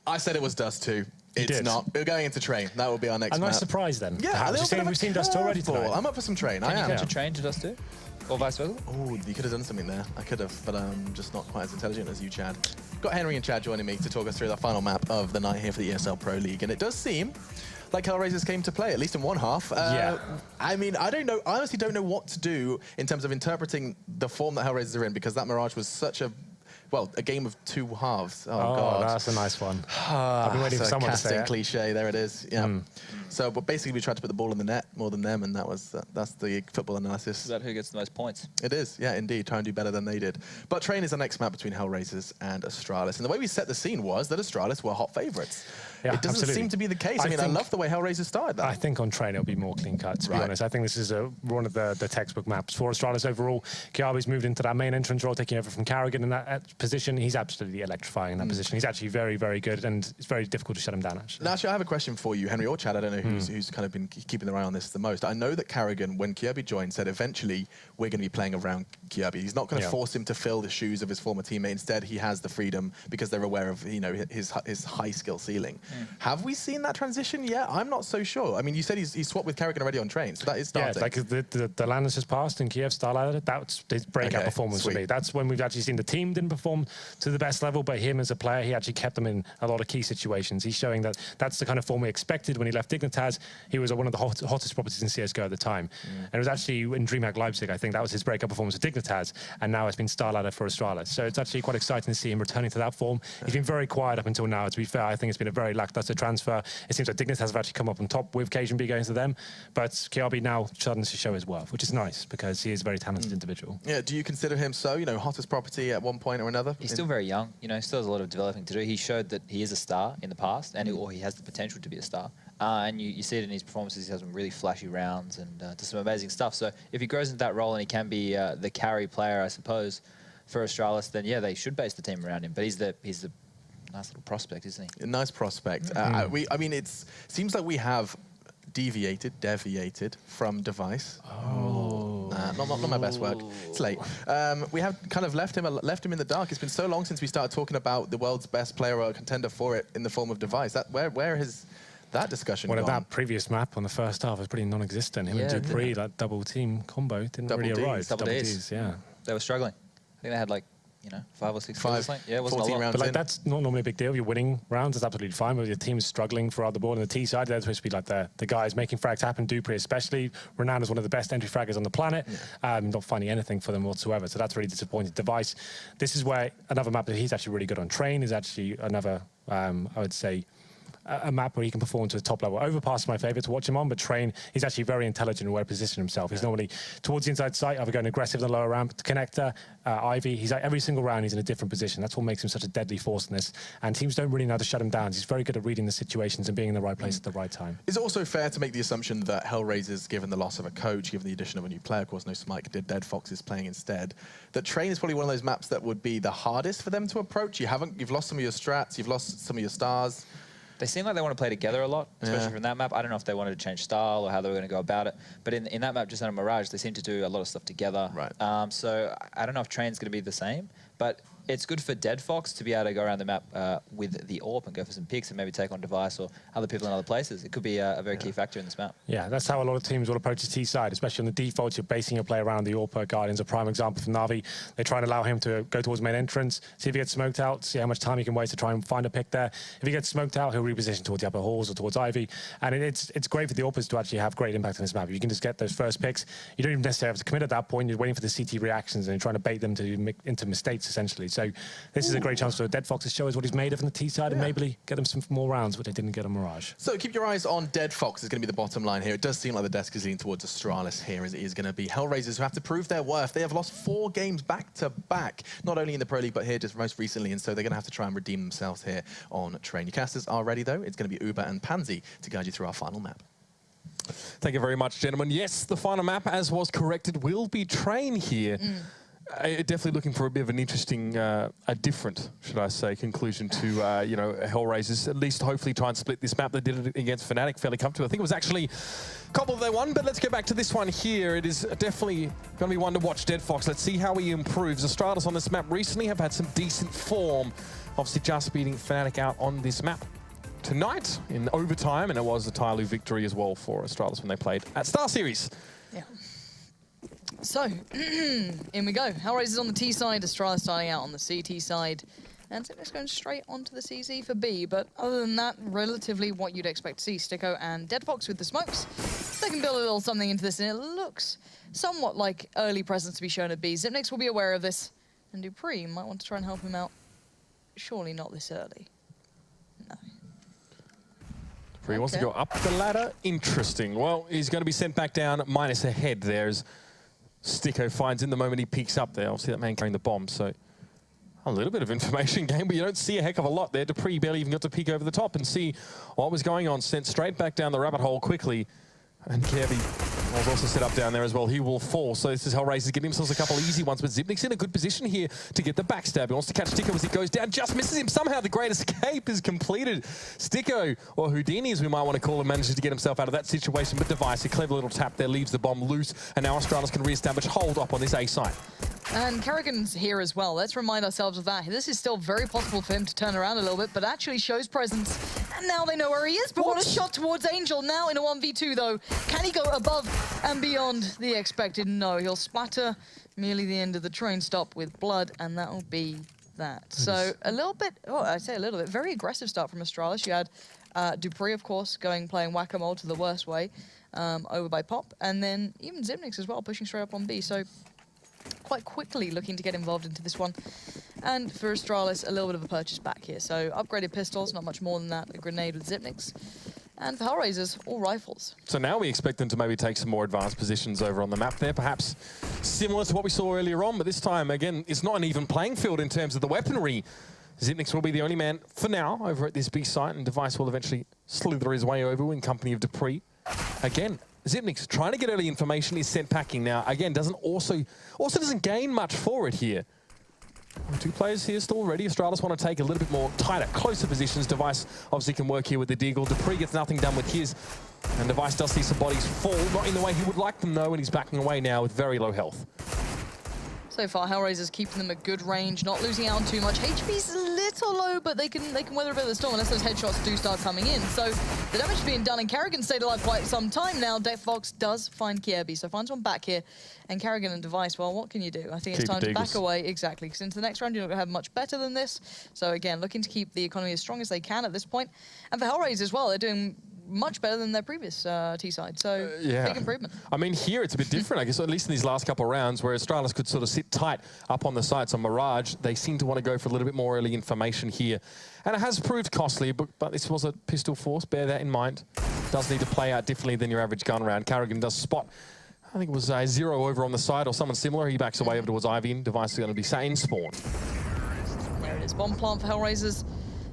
I said it was Dust too. It's not. We're going into Train. That will be our next A nice map. surprise then. Yeah, we've seen Dust already tonight. I'm up for some Train. I am. Can you catch a Train to Dust too? Or vice versa? Oh, you could have done something there. I could have, but I'm just not quite as intelligent as you, Chad. Got Henry and Chad joining me to talk us through the final map of the night here for the ESL Pro League, and it does seem like HellRaisers came to play, at least in one half. I mean, I don't know. I honestly don't know what to do in terms of interpreting the form that HellRaisers are in, because that Mirage was such a, well, a game of two halves. Oh, God. That's a nice one. I've been waiting for someone to say it. Cliche, there it is. Yeah. So, but basically, we tried to put the ball in the net more than them, and that's the football analysis. Is that who gets the most points? It is, yeah, indeed. Try and do better than they did. But Train is the next map between HellRaisers and Astralis. And the way we set the scene was that Astralis were hot favourites. Yeah, it doesn't seem to be the case. I mean, I love the way HellRaisers started that. I think on Train it'll be more clean cut, to be honest. I think this is one of the textbook maps for Astralis overall. Kiabi's moved into that main entrance role, taking over from Carrigan in that position. He's absolutely electrifying in that position. He's actually very, very good, and it's very difficult to shut him down, actually. Now, actually, I have a question for you, Henry or Chad. I don't know who's kind of been keeping their eye on this the most. I know that Carrigan, when Kiabi joined, said eventually we're going to be playing around Kiabi. He's not going to force him to fill the shoes of his former teammate. Instead, he has the freedom because they're aware of his high skill ceiling. Have we seen that transition yet? I'm not so sure. I mean, you said he's swapped with Carrigan already on Train, so that is starting. Yeah, like the Landers has passed and Kiev started. That's his breakout performance for me. That's when we've actually seen the team didn't perform to the best level, but him as a player, he actually kept them in a lot of key situations. He's showing that that's the kind of form we expected when he left Dignitas. He was one of the hottest properties in CSGO at the time. And it was actually in DreamHack Leipzig, I think that was his breakout performance at Dignitas, and now it's been star ladder for Astralis. So it's actually quite exciting to see him returning to that form. He's been very quiet up until now, to be fair. I think it's been a very lackluster transfer. It seems like Dignitas have actually come up on top with Cajun B going to them, but Kiabi now starting to show his worth, which is nice because he is a very talented individual. Yeah, do you consider him so, hottest property at one point or another? He's still very young, he still has a lot of developing to do. He showed that he is a star in the past, and or he has the potential to be a star. And you see it in his performances. He has some really flashy rounds and does some amazing stuff. So if he grows into that role and he can be the carry player, I suppose, for Astralis, then yeah, they should base the team around him. But he's the nice little prospect, isn't he? A nice prospect. I mean, it seems like we have deviated from Device. Not my best work. It's late. We have kind of left him in the dark. It's been so long since we started talking about the world's best player or contender for it in the form of Device. Where has that discussion gone? That previous map on the first half was pretty non-existent. Him and Dupree, that double team combo didn't really arrive. Double Ds, yeah. They were struggling. I think they had 5 or 6 kills. Yeah, it wasn't 14 a lot. rounds But that's not normally a big deal. You're winning rounds, that's absolutely fine. But your team's struggling throughout the board. On the T side, they're supposed to be like the guys making frags happen. Dupree especially. Renowned as one of the best entry fraggers on the planet. Not finding anything for them whatsoever. So that's really disappointing. Device. This is where another map that he's actually really good on. Train is actually another, I would say, a map where he can perform to the top level. Overpass is my favourite to watch him on, but Train, he's actually very intelligent in where to position himself. He's normally towards the inside site, either going aggressive in the lower ramp, connector, Ivy. He's every single round he's in a different position. That's what makes him such a deadly force in this. And teams don't really know how to shut him down. He's very good at reading the situations and being in the right place at the right time. Is it also fair to make the assumption that HellRaisers, given the loss of a coach, given the addition of a new player, of course no Smike did, Dead Fox is playing instead, that Train is probably one of those maps that would be the hardest for them to approach? You've lost some of your strats, you've lost some of your stars. They seem like they want to play together a lot, especially from that map. I don't know if they wanted to change style or how they were going to go about it. But in that map, just under Mirage, they seem to do a lot of stuff together. Right. So I don't know if Train's going to be the same. But it's good for Dead Fox to be able to go around the map with the AWP and go for some picks and maybe take on Device or other people in other places. It could be a very key factor in this map. Yeah, that's how a lot of teams will approach the T side, especially on the defaults. You're basing your play around the AWP. Guardian's a prime example from Na'Vi. They try and allow him to go towards main entrance, see if he gets smoked out, see how much time he can waste to try and find a pick there. If he gets smoked out, he'll reposition towards the upper halls or towards Ivy. And it's great for the AWPers to actually have great impact on this map. If you can just get those first picks, you don't even necessarily have to commit at that point. You're waiting for the CT reactions and you're trying to bait them into mistakes, essentially. So this is a great chance for Dead Fox to show us what he's made of on the T side and maybe get them some more rounds, which they didn't get on Mirage. So keep your eyes on Dead Fox is going to be the bottom line here. It does seem like the desk is leaning towards Astralis here, as it is going to be HellRaisers who have to prove their worth. They have lost 4 games back-to-back, not only in the Pro League, but here just most recently, and so they're going to have to try and redeem themselves here on Train. Your casters are ready, though. It's going to be Uber and Pansy to guide you through our final map. Thank you very much, gentlemen. Yes, the final map, as was corrected, will be Train here. Definitely looking for a bit of an interesting, a different, should I say, conclusion to, you know, HellRaisers. At least hopefully try and split this map. They did it against Fnatic fairly comfortably. I think it was actually Cobble they won, but let's get back to this one here. It is definitely going to be one to watch, Dead Fox. Let's see how he improves. Astralis on this map recently have had some decent form. Obviously just beating Fnatic out on this map tonight in overtime, and it was a Tyloo victory as well for Astralis when they played at Star Series. Yeah. So, in we go. HellRaisers on the T side, Astralis starting out on the CT side, and Zipnix going straight onto the CZ for B. But other than that, relatively what you'd expect to see. Sticko and Dead Fox with the smokes. They can build a little something into this, and it looks somewhat like early presence to be shown at B. Zipnix will be aware of this, and Dupree might want to try and help him out. Surely not this early. No. He wants to go up the ladder. Interesting. Well, he's going to be sent back down minus a head there as Sticko finds in the moment he peeks up there. Obviously that man carrying the bomb, so a little bit of information gain, but you don't see a heck of a lot there. Dupree barely even got to peek over the top and see what was going on. Sent straight back down the rabbit hole quickly. And Kirby was also set up down there as well. He will fall. So this is HellRaisers getting themselves a couple easy ones, but Zipnix in a good position here to get the backstab. He wants to catch Sticko as he goes down, just misses him. Somehow the great escape is completed. Sticko, or Houdini as we might want to call him, manages to get himself out of that situation, but Device, a clever little tap there, leaves the bomb loose, and now Astralis can re-establish hold up on this A site. And Kerrigan's here as well. Let's remind ourselves of that. This is still very possible for him to turn around a little bit, but actually shows presence. And now they know where he is, but what a shot towards Angel. Now in a 1v2 though. Can he go above and beyond the expected? No, he'll splatter merely the end of the train stop with blood, and that'll be that. So a little bit, oh, I say a little bit, very aggressive start from Astralis. You had Dupree, of course, playing whack-a-mole to the worst way, over by Pop, and then even Zipnix as well, pushing straight up on B. So quite quickly looking to get involved into this one. And for Astralis, a little bit of a purchase back here. So upgraded pistols, not much more than that, a grenade with Zipnix. And for HellRaisers, all rifles. So now we expect them to maybe take some more advanced positions over on the map there, perhaps similar to what we saw earlier on, but this time, again, it's not an even playing field in terms of the weaponry. Zipnix will be the only man for now over at this B site, and Device will eventually slither his way over in company of Dupree. Again, Zipnix trying to get early information, is sent packing now. Again, doesn't doesn't gain much for it here. Two players here still ready. Astralis want to take a little bit more tighter, closer positions. Device obviously can work here with the Deagle. Dupree gets nothing done with his. And Device does see some bodies fall, not in the way he would like them though, and he's backing away now with very low health. So far, HellRaisers keeping them at good range, not losing out on too much. HP's a little low, but they can weather a bit of the storm unless those headshots do start coming in. So the damage is being done, and Kerrigan stayed alive quite some time now. Death Fox does find Kirby, so finds one back here. And Kerrigan and Device, well, what can you do? I think it's time to back away. Exactly, because into the next round, you're not going to have much better than this. So again, looking to keep the economy as strong as they can at this point. And for HellRaisers as well, they're doing much better than their previous T side, so big improvement. I mean, here it's a bit different, I guess, at least in these last couple of rounds, where Astralis could sort of sit tight up on the sites on Mirage. They seem to want to go for a little bit more early information here. And it has proved costly, but this was a pistol force, bear that in mind. Does need to play out differently than your average gun round. Kerrigan does spot, I think it was a 0 over on the side or someone similar. He backs away over towards Ivy, and Device is going to be sat in spawn. There it is, bomb plant for HellRaisers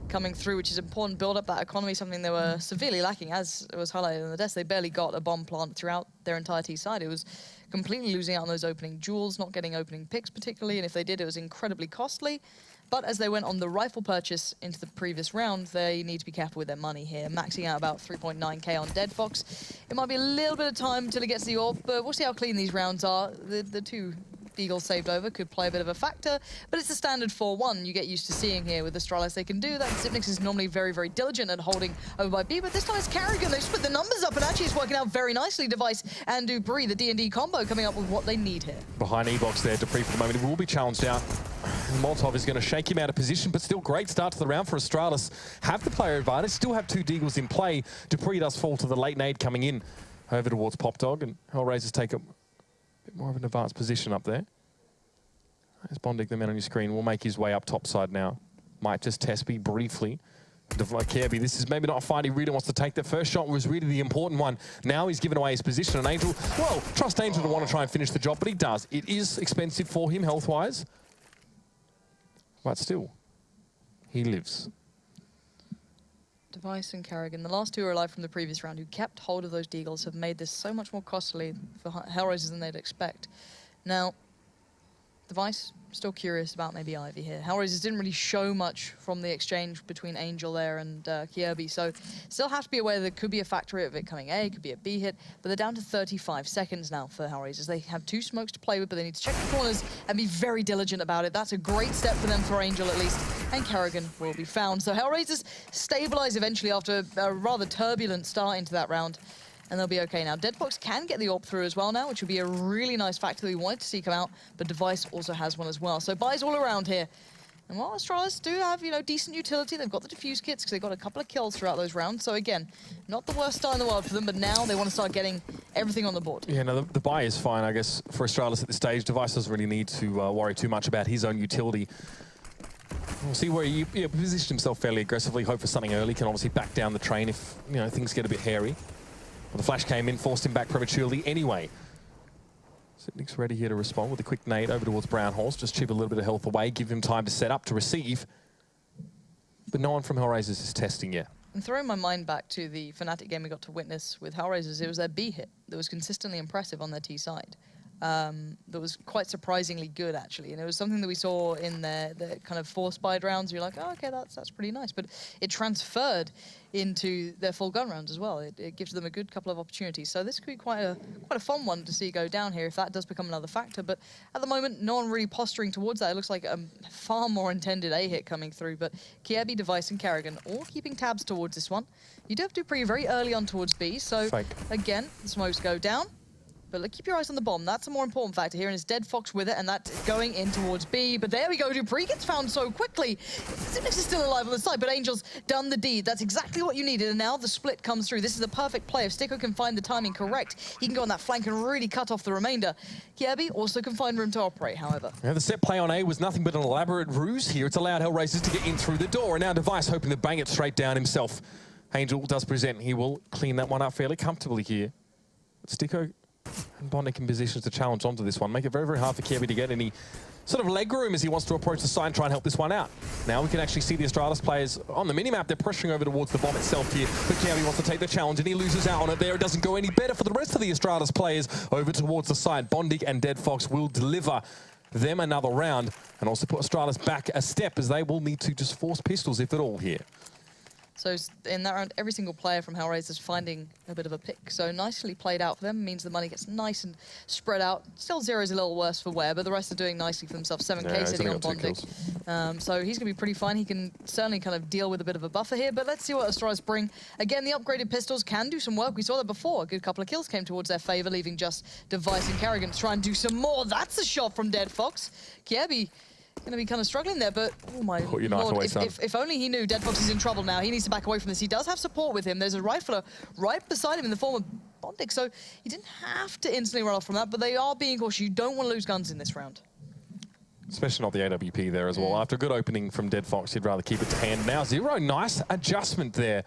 coming through, which is important. Build up that economy, something they were severely lacking, as it was highlighted on the desk. They barely got a bomb plant throughout their entire T side. It was completely losing out on those opening jewels, not getting opening picks particularly, and if they did, it was incredibly costly. But as they went on the rifle purchase into the previous round, they need to be careful with their money here, maxing out about 3.9k on Dead Fox. It might be a little bit of time until it gets the orb, but we'll see how clean these rounds are. The two Eagles saved over could play a bit of a factor, but it's a standard 4-1 you get used to seeing here with Astralis. They can do that. Zipnix is normally very, very diligent at holding over by B, but this time it's Kerrigan. They split the numbers up, and actually it's working out very nicely. Device and Dupree, the D&D combo, coming up with what they need here. Behind E-Box there, Dupree for the moment. He will be challenged out. Molotov is going to shake him out of position, but still great start to the round for Astralis. Have the player advantage, still have two Deagles in play. Dupree does fall to the late nade coming in over towards Pop Dog, and HellRaisers take a bit more of an advanced position up there. As Bondig, the man on your screen, will make his way up topside now. Might just test me briefly. Kirby, this is maybe not a fight he really wants to take. The first shot was really the important one. Now he's given away his position, and Angel, well, trust Angel to want to try and finish the job, but he does. It is expensive for him health-wise, but still, he lives. Device and Kerrigan, the last two are alive from the previous round, who kept hold of those Deagles, have made this so much more costly for HellRaisers than they'd expect. Now, Device, still curious about maybe Ivy here. HellRaisers didn't really show much from the exchange between Angel there and Kirby, so still have to be aware there could be a factor of it coming A, could be a B hit, but they're down to 35 seconds now for HellRaisers. They have 2 smokes to play with, but they need to check the corners and be very diligent about it. That's a great step for them, for Angel at least, and Kerrigan will be found. So HellRaisers stabilize eventually after a rather turbulent start into that round, and they'll be okay now. Deadfox can get the AWP through as well now, which would be a really nice factor that we wanted to see come out, but Device also has one as well. So buys all around here. And while Astralis do have, decent utility, they've got the defuse kits because they've got a couple of kills throughout those rounds. So again, not the worst start in the world for them, but now they want to start getting everything on the board. Yeah, no, the buy is fine, I guess, for Astralis at this stage. Device doesn't really need to worry too much about his own utility. We'll see where he positioned himself fairly aggressively, hope for something early, can obviously back down the train if, things get a bit hairy. Well, the flash came in, forced him back prematurely anyway. Sitnik's ready here to respond with a quick nade over towards Brown Horse, just chip a little bit of health away, give him time to set up, to receive. But no one from HellRaisers is testing yet. And throwing my mind back to the Fnatic game we got to witness with HellRaisers, it was their B hit that was consistently impressive on their T side. That was quite surprisingly good, actually. And it was something that we saw in their kind of 4-spide rounds. You're like, oh, okay, that's pretty nice. But it transferred into their full gun rounds as well. It gives them a good couple of opportunities. So this could be quite a fun one to see go down here if that does become another factor. But at the moment, no one really posturing towards that. It looks like a far more intended A-hit coming through. But Kirby, Device, and Kerrigan all keeping tabs towards this one. You do have Dupree very early on towards B. So again, the smokes go down. But keep your eyes on the bomb. That's a more important factor here, and it's Deadfox with it, and that's going in towards B. But there we go. Dupree gets found so quickly. Xyp9x is still alive on the side, but Angel's done the deed. That's exactly what you needed, and now the split comes through. This is the perfect play. If Sticko can find the timing correct, he can go on that flank and really cut off the remainder. Kirby also can find room to operate, however. Yeah, the set play on A was nothing but an elaborate ruse here. It's allowed HellRaisers to get in through the door, and now Device hoping to bang it straight down himself. Angel does present. He will clean that one up fairly comfortably here. But Sticko and Bondic in positions to challenge onto this one. Make it very, very hard for Kirby to get any sort of leg room as he wants to approach the side and try and help this one out. Now we can actually see the Astralis players on the minimap. They're pressuring over towards the bomb itself here. But Kirby wants to take the challenge and he loses out on it there. It doesn't go any better for the rest of the Astralis players over towards the side. Bondic and Deadfox will deliver them another round and also put Astralis back a step as they will need to just force pistols, if at all, here. So in that round, every single player from HellRaisers finding a bit of a pick. So nicely played out for them. Means the money gets nice and spread out. Still Zero's a little worse for Ware, but the rest are doing nicely for themselves. 7K sitting on Bondic. So he's going to be pretty fine. He can certainly kind of deal with a bit of a buffer here, but let's see what Astralis bring. Again, the upgraded pistols can do some work. We saw that before. A good couple of kills came towards their favor, leaving just Device and Kerrigan to try and do some more. That's a shot from Deadfox. Kirby going to be kind of struggling there, but oh my lord, if only he knew Deadfox is in trouble now. He needs to back away from this. He does have support with him. There's a rifler right beside him in the form of Bondic, so he didn't have to instantly run off from that, but they are being cautious. You don't want to lose guns in this round. Especially not the AWP there as well. After a good opening from Deadfox, he'd rather keep it to hand. Now Zero, nice adjustment there.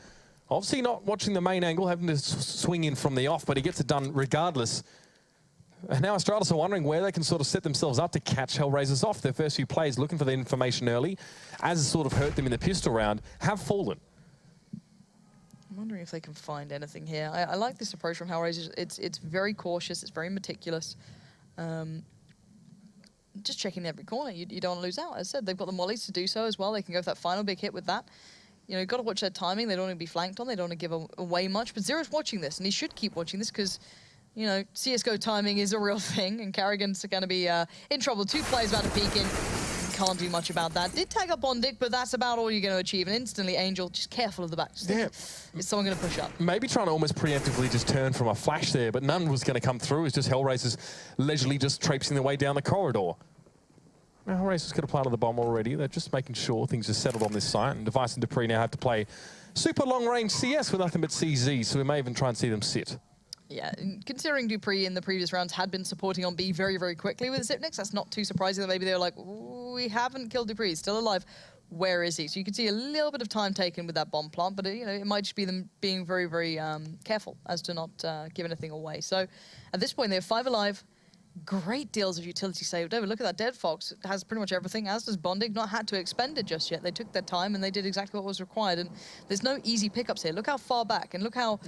Obviously not watching the main angle, having to swing in from the off, but he gets it done regardless. And now Astralis are wondering where they can sort of set themselves up to catch HellRaisers off. Their first few plays looking for the information early, as sort of hurt them in the pistol round, have fallen. I'm wondering if they can find anything here. I like this approach from HellRaisers. It's very cautious, it's very meticulous. Just checking every corner, you don't want to lose out. As I said, they've got the mollies to do so as well. They can go for that final big hit with that. You've got to watch their timing. They don't want to be flanked on. They don't want to give away much. But Zero's watching this, and he should keep watching this because CSGO timing is a real thing, and Kerrigan's going to be in trouble. 2 players about to peek in. Can't do much about that. Did tag up Bondic, but that's about all you're going to achieve. And instantly, Angel, just careful of the back. Is someone going to push up? Maybe trying to almost preemptively just turn from a flash there, but none was going to come through. It's just HellRaisers leisurely just traipsing their way down the corridor. Now, HellRaisers could have planted the bomb already. They're just making sure things are settled on this site. And Device and Dupree now have to play super long-range CS with nothing but CZ, so we may even try and see them sit. Yeah, considering Dupree in the previous rounds had been supporting on B very, very quickly with Xyp9x, that's not too surprising that maybe they were like, we haven't killed Dupree, he's still alive. Where is he? So you can see a little bit of time taken with that bomb plant, but it might just be them being very, very careful as to not give anything away. So at this point, they have 5 alive. Great deals of utility saved over. Look at that. Deadfox has pretty much everything, as does Bondic. Not had to expend it just yet. They took their time and they did exactly what was required. And there's no easy pickups here. Look how far back and look how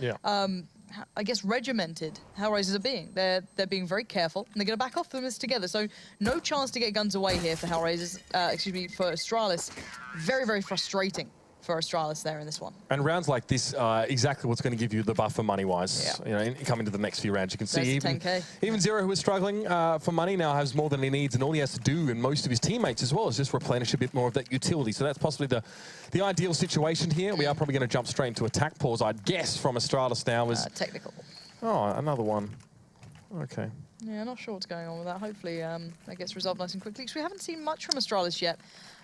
I guess, regimented HellRaisers are being. They're being very careful, and they're going to back off from this together. So no chance to get guns away here for HellRaisers, excuse me, for Astralis. Very, very frustrating for Astralis there in this one. And rounds like this are exactly what's going to give you the buffer money-wise. Yeah. You know, coming to the next few rounds, you can see There's the 10K. even Zero, who was struggling for money, now has more than he needs, and all he has to do, and most of his teammates as well, is just replenish a bit more of that utility. So that's possibly the ideal situation here. We are probably going to jump straight into attack pause, I'd guess, from Astralis now. Technical. Oh, another one. Okay. Yeah, not sure what's going on with that. Hopefully that gets resolved nice and quickly, because we haven't seen much from Astralis yet.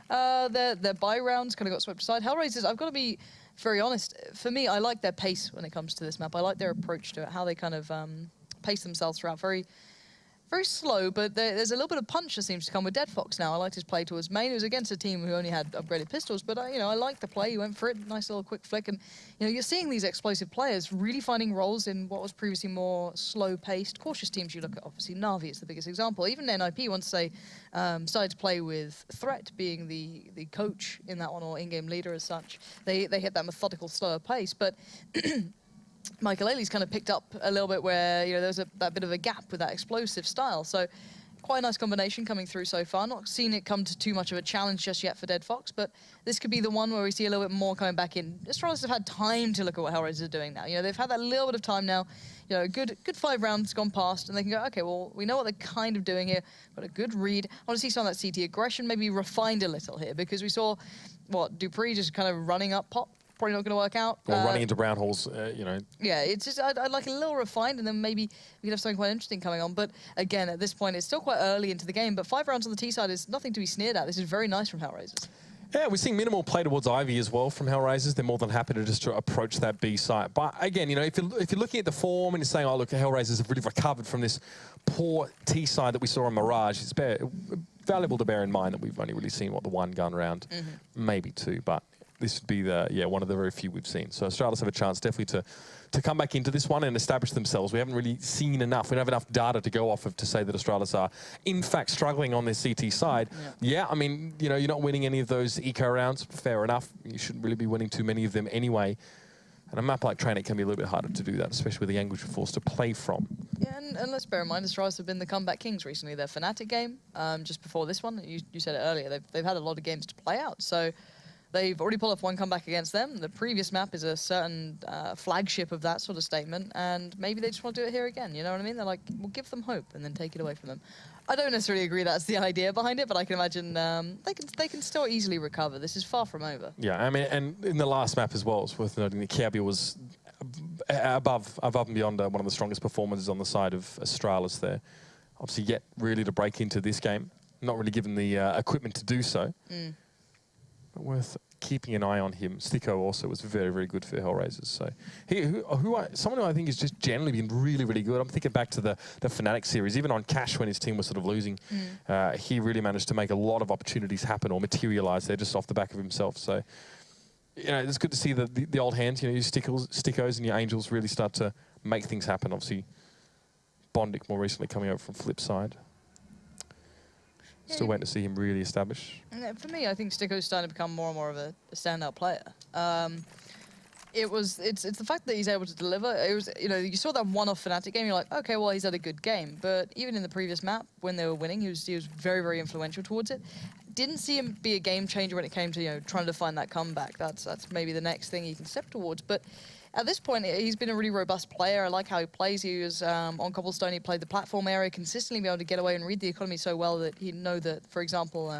Their buy rounds kind of got swept aside. HellRaisers, I've got to be very honest. For me, I like their pace when it comes to this map. I like their approach to it, how they kind of pace themselves throughout. Very, very slow, but there's a little bit of punch that seems to come with Dead Fox now. I liked his play towards main. It was against a team who only had upgraded pistols, but you know, I liked the play. He went for it, nice little quick flick, and you know, you're seeing these explosive players really finding roles in what was previously more slow-paced, cautious teams. You look at, obviously, Na'Vi is the biggest example. Even NIP, once they started to play with Threat being the coach in that one, or in-game leader as such, they hit that methodical, slower pace, but Michael Ailey's kind of picked up a little bit where, you know, there's that bit of a gap with that explosive style. So quite a nice combination coming through so far. Not seen it come to too much of a challenge just yet for Dead Fox, but this could be the one where we see a little bit more coming back in. Astralis have had time to look at what HellRaisers are doing now. You know, they've had that little bit of time now. You know, good 5 rounds gone past, and they can go, okay, well, we know what they're kind of doing here. Got a good read. I want to see some of that CT aggression maybe refined a little here, because we saw, what, Dupree just kind of running up pop. Probably not going to work out. Or running into brown holes, you know. Yeah, it's just, I'd like a little refined, and then maybe we could have something quite interesting coming on. But again, at this point, it's still quite early into the game, but 5 rounds on the T side is nothing to be sneered at. This is very nice from HellRaisers. Yeah, we're seeing minimal play towards Ivy as well from HellRaisers. They're more than happy to just approach that B site. But again, you know, if you're looking at the form and you're saying, oh, look, HellRaisers have really recovered from this poor T side that we saw on Mirage, it's valuable to bear in mind that we've only really seen, what, the 1 gun round, maybe 2, but this would be one of the very few we've seen. So Astralis have a chance definitely to come back into this one and establish themselves. We haven't really seen enough. We don't have enough data to go off of to say that Astralis are in fact struggling on their CT side. Yeah, I mean, you know, you're not winning any of those eco rounds. Fair enough. You shouldn't really be winning too many of them anyway. And a map like Train, it can be a little bit harder to do that, especially with the angles you're forced to play from. Yeah, and let's bear in mind, Astralis have been the comeback kings recently. Their Fnatic game, just before this one, you said it earlier, they've had a lot of games to play out. So they've already pulled off 1 comeback against them. The previous map is a certain flagship of that sort of statement, and maybe they just want to do it here again, you know what I mean? They're like, we'll give them hope and then take it away from them. I don't necessarily agree that's the idea behind it, but I can imagine they can still easily recover. This is far from over. Yeah, I mean, and in the last map as well, it's worth noting that Kiabi was above and beyond one of the strongest performances on the side of Astralis there. Obviously, yet really to break into this game. Not really given the equipment to do so. But worth keeping an eye on him. Sticko also was very, very good for HellRaisers. So someone who I think has just generally been really, really good. I'm thinking back to the Fnatic series, even on Cash when his team was sort of losing. He really managed to make a lot of opportunities happen or materialize there just off the back of himself. So, you know, it's good to see the old hands, you know, your Stickos and your Angels really start to make things happen. Obviously, Bondic more recently coming over from Flipside. Still waiting to see him really establish. For me, I think Sticko's starting to become more and more of a standout player. It's the fact that he's able to deliver. It was, you know, you saw that one-off Fnatic game, you're like, okay, well, he's had a good game. But even in the previous map, when they were winning, he was very, very influential towards it. Didn't see him be a game changer when it came to, you know, trying to find that comeback. That's maybe the next thing he can step towards. But at this point, he's been a really robust player. I like how he plays. He was on Cobblestone. He played the platform area consistently, be able to get away and read the economy so well that he'd know that, for example,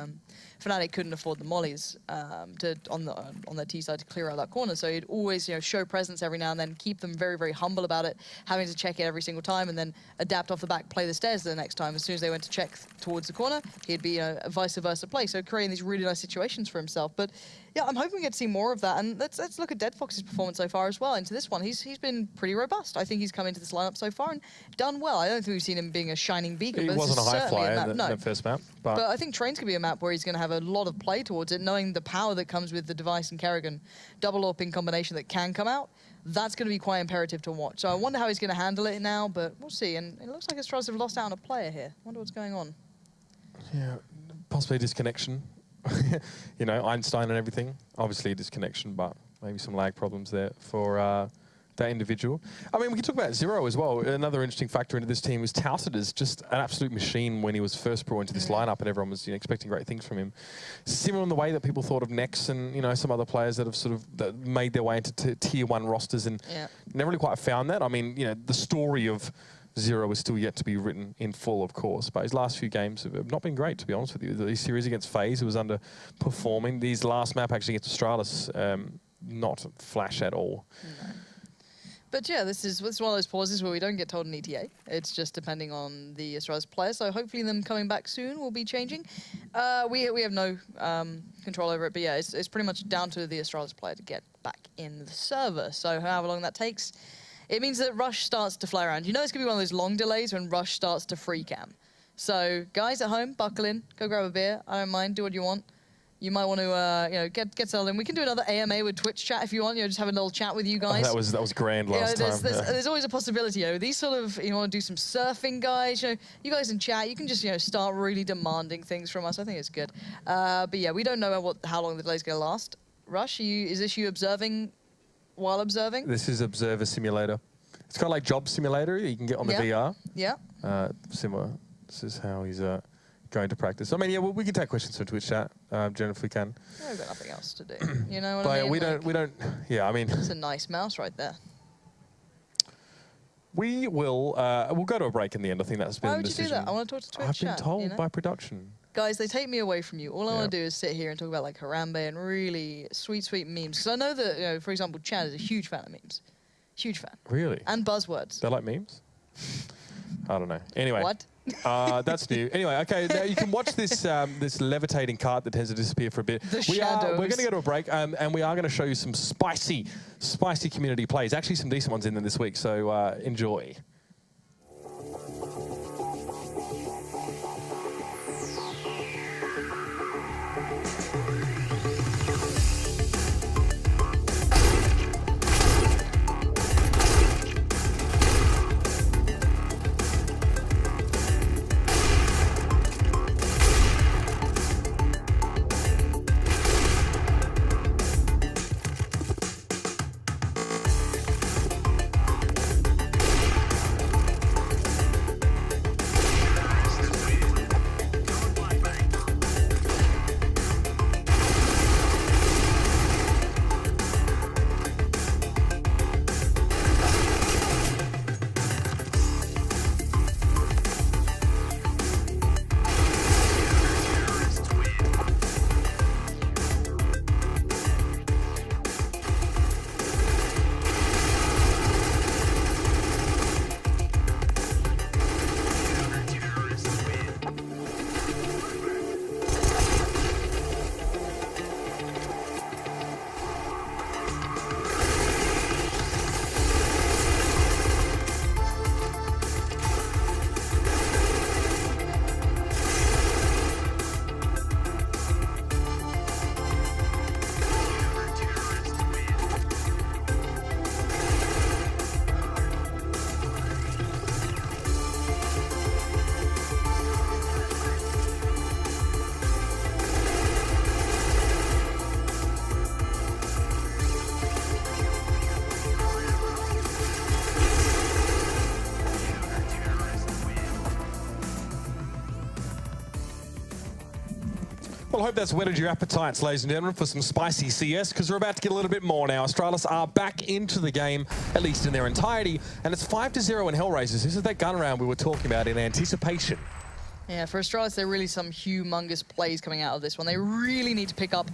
Fnatic couldn't afford the mollies on their T side to clear out that corner. So he'd always, you know, show presence every now and then, keep them very, very humble about it, having to check it every single time, and then adapt off the back, play the stairs the next time. As soon as they went to check towards the corner, he'd be a vice versa play. So creating these really nice situations for himself. But yeah, I'm hoping we get to see more of that. And let's look at Dead Fox's performance so far as well. Into this one, he's been pretty robust. I think he's come into this lineup so far and done well. I don't think we've seen him being a shining beacon. He wasn't a high flyer in the first map. But I think Train's going to be a map where he's going to have a lot of play towards it, knowing the power that comes with the Device and Kerrigan double AWP combination that can come out. That's going to be quite imperative to watch. So I wonder how he's going to handle it now, but we'll see. And it looks like Astralis have lost out on a player here. I wonder what's going on. Yeah, possibly disconnection. You know, Einstein and everything. Obviously a disconnection, but maybe some lag problems there for that individual. I mean, we can talk about Zero as well. Another interesting factor into this team was touted as just an absolute machine when he was first brought into this lineup, and everyone was expecting great things from him. Similar in the way that people thought of Nex and some other players that have sort of made their way into tier 1 rosters and never really quite found that. I mean, the story of Zero is still yet to be written in full, of course, but his last few games have not been great, to be honest with you. The series against FaZe, who was underperforming. These last map actually against Astralis, not flash at all. No. But yeah, this is one of those pauses where we don't get told an ETA. It's just depending on the Astralis player. So hopefully them coming back soon will be changing. We have no control over it, but yeah, it's pretty much down to the Astralis player to get back in the server. So however long that takes, it means that Rush starts to fly around. It's going to be one of those long delays when Rush starts to free cam. So guys at home, buckle in, go grab a beer. I don't mind, do what you want. You might want to, get settled in. We can do another AMA with Twitch chat if you want. Just have a little chat with you guys. Oh, that was grand last time. There's always a possibility. These sort of, want to do some surfing, guys. You guys in chat, you can just, start really demanding things from us. I think it's good. But yeah, we don't know how long the delay's going to last. Rush, is this you observing while observing? This is Observer Simulator. It's kind of like Job Simulator. You can get on the VR. Yeah. Similar. This is how he's going to practice. I mean, yeah, we can take questions from Twitch chat, Jen, if we can. Yeah, we've got nothing else to do. You know what but I mean? We don't. Yeah, I mean. It's a nice mouse right there. We will. We'll go to a break in the end. I think that's been. Why would you do that? I want to talk to Twitch chat. I've been told by production. Guys, they take me away from you. All I want to do is sit here and talk about like Harambe and really sweet, sweet memes. Because I know that, for example, Chad is a huge fan of memes. Huge fan. Really? And buzzwords. They like memes? I don't know. Anyway. What? That's new. Anyway, okay, now you can watch this this levitating cart that tends to disappear for a bit. We're going to go to a break, and we are going to show you some spicy community plays. Actually, some decent ones in there this week, so enjoy. Well, I hope that's whetted your appetites, ladies and gentlemen, for some spicy CS, because we're about to get a little bit more now. Astralis are back into the game, at least in their entirety, and it's 5-0 in HellRaisers. This is that gun round we were talking about in anticipation. Yeah, for Astralis, there are really some humongous plays coming out of this one. They really need to pick up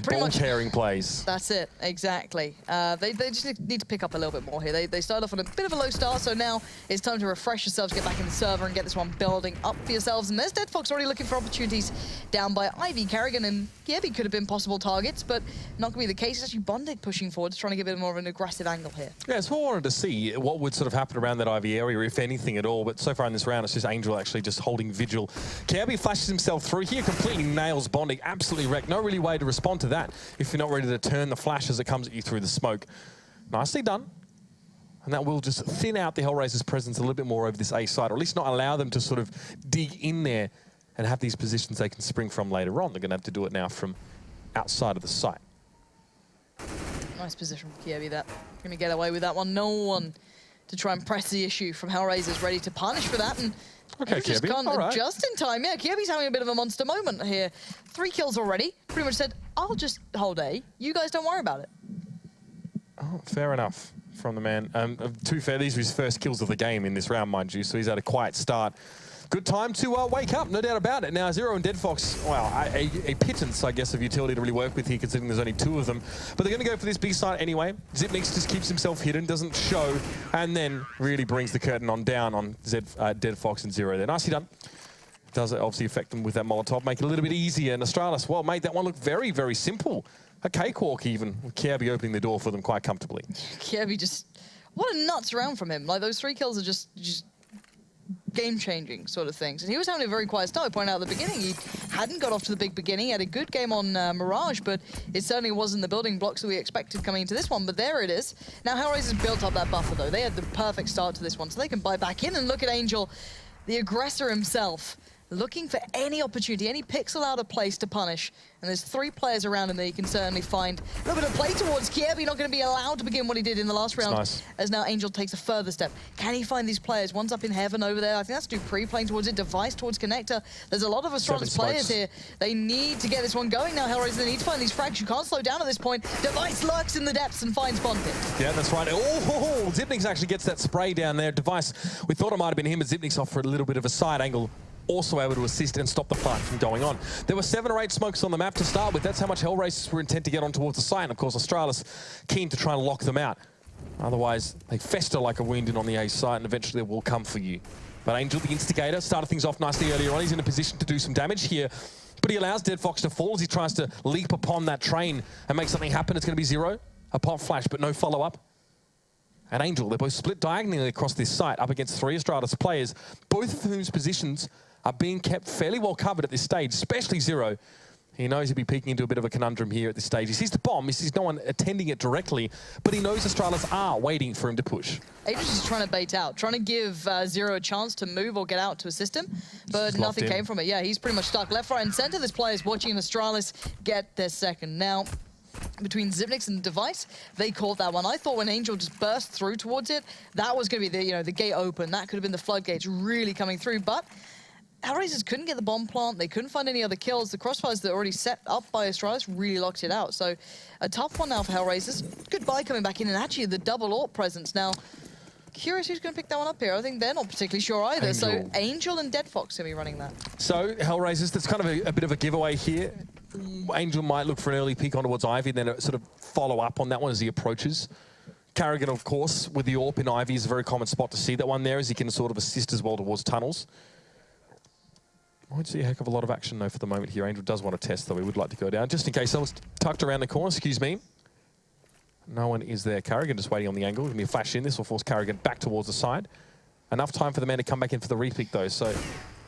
pretty much ball-tearing plays. That's it, exactly. They just need to pick up a little bit more here. They started off on a bit of a low start, so now it's time to refresh yourselves, get back in the server, and get this one building up for yourselves. And there's Dead Fox already looking for opportunities down by Ivy. Carrigan and Gibby could have been possible targets, but not going to be the case. It's actually Bondic pushing forward, trying to get a bit more of an aggressive angle here. Yeah, so I wanted to see what would sort of happen around that Ivy area, if anything at all. But so far in this round, it's just Angel actually just holding vigil. Kirby flashes himself through here, completely nails Bondic, absolutely wrecked. No really way to respond to that if you're not ready to turn the flash as it comes at you through the smoke. Nicely done. And that will just thin out the HellRaisers' presence a little bit more over this A side, or at least not allow them to sort of dig in there and have these positions they can spring from later on. They're going to have to do it now from outside of the site. Nice position from Kirby there. Gonna get away with that one. No one to try and press the issue from HellRaisers, ready to punish for that. And Okay, just Kirby. All right. just in time. Yeah, Kirby's having a bit of a monster moment here. 3 kills already. Pretty much said, I'll just hold A. You guys don't worry about it. Oh, fair enough from the man. To be fair, these were his first kills of the game in this round, mind you, so he's had a quiet start. Good time to wake up, no doubt about it. Now, Zero and Deadfox, well, a pittance, I guess, of utility to really work with here, considering there's only 2 of them. But they're going to go for this big site anyway. Zipnix just keeps himself hidden, doesn't show, and then really brings the curtain down on Deadfox and Zero there. Nicely done. Does obviously affect them with that Molotov, make it a little bit easier. And Astralis, well, made that one look very, very simple. A cakewalk even, with Kirby opening the door for them quite comfortably. Kirby just, what a nuts round from him. Like, those 3 kills are just game-changing sort of things. And he was having a very quiet start. I pointed out at the beginning, he hadn't got off to the big beginning. He had a good game on Mirage, but it certainly wasn't the building blocks that we expected coming into this one. But there it is. Now, HellRaisers built up that buffer, though. They had the perfect start to this one, so they can buy back in. And look at Angel, the aggressor himself, looking for any opportunity, any pixel out of place to punish. And there's 3 players around him that he can certainly find. A little bit of play towards Kirby, not going to be allowed to begin what he did in the last round. Nice. As now Angel takes a further step. Can he find these players? One's up in heaven over there. I think that's Dupree playing towards it. Device towards Connector. There's a lot of Astralis players here. They need to get this one going now, HellRaisers. They need to find these frags. You can't slow down at this point. Device lurks in the depths and finds Bondit. Yeah, that's right. Oh, Zipnix actually gets that spray down there. Device, we thought it might have been him, but Zipnix off for a little bit of a side angle. Also able to assist and stop the fight from going on. There were 7 or 8 smokes on the map to start with. That's how much HellRaisers were intent to get on towards the site. And of course, Astralis keen to try and lock them out. Otherwise, they fester like a wound in on the A site, and eventually they will come for you. But Angel, the instigator, started things off nicely earlier on. He's in a position to do some damage here. But he allows Deadfox to fall as he tries to leap upon that train and make something happen. It's going to be Zero. A pop flash, but no follow-up. And Angel, they're both split diagonally across this site up against 3 Astralis players, both of whose positions are being kept fairly well covered at this stage, especially Zero. He knows he'll be peeking into a bit of a conundrum here at this stage. He sees the bomb, he sees no one attending it directly, but he knows Astralis are waiting for him to push. Aegis is trying to bait out, trying to give Zero a chance to move or get out to assist him, but nothing came from it. Yeah, he's pretty much stuck left, right, and center. This player is watching Astralis get their second. Now, between Zipnix and Device, they caught that one. I thought when Angel just burst through towards it, that was going to be the gate open. That could have been the floodgates really coming through, but HellRaisers couldn't get the bomb plant. They couldn't find any other kills. The crossfires that are already set up by Astralis really locked it out. So a tough one now for HellRaisers. Goodbye coming back in, and actually the double AWP presence. Now, curious who's going to pick that one up here. I think they're not particularly sure either. Angel. So Angel and Deadfox going to be running that. So HellRaisers, that's kind of a bit of a giveaway here. Angel might look for an early peek on towards Ivy, then a sort of follow up on that one as he approaches. Carrigan, of course, with the AWP in Ivy is a very common spot to see that one there, as he can sort of assist as well towards tunnels. Won't see a heck of a lot of action, though, for the moment here. Angel does want to test, though. He would like to go down. Just in case someone's tucked around the corner, excuse me. No one is there. Carrigan just waiting on the angle. Give me a flash in. This will force Carrigan back towards the side. Enough time for the man to come back in for the repeat, though. So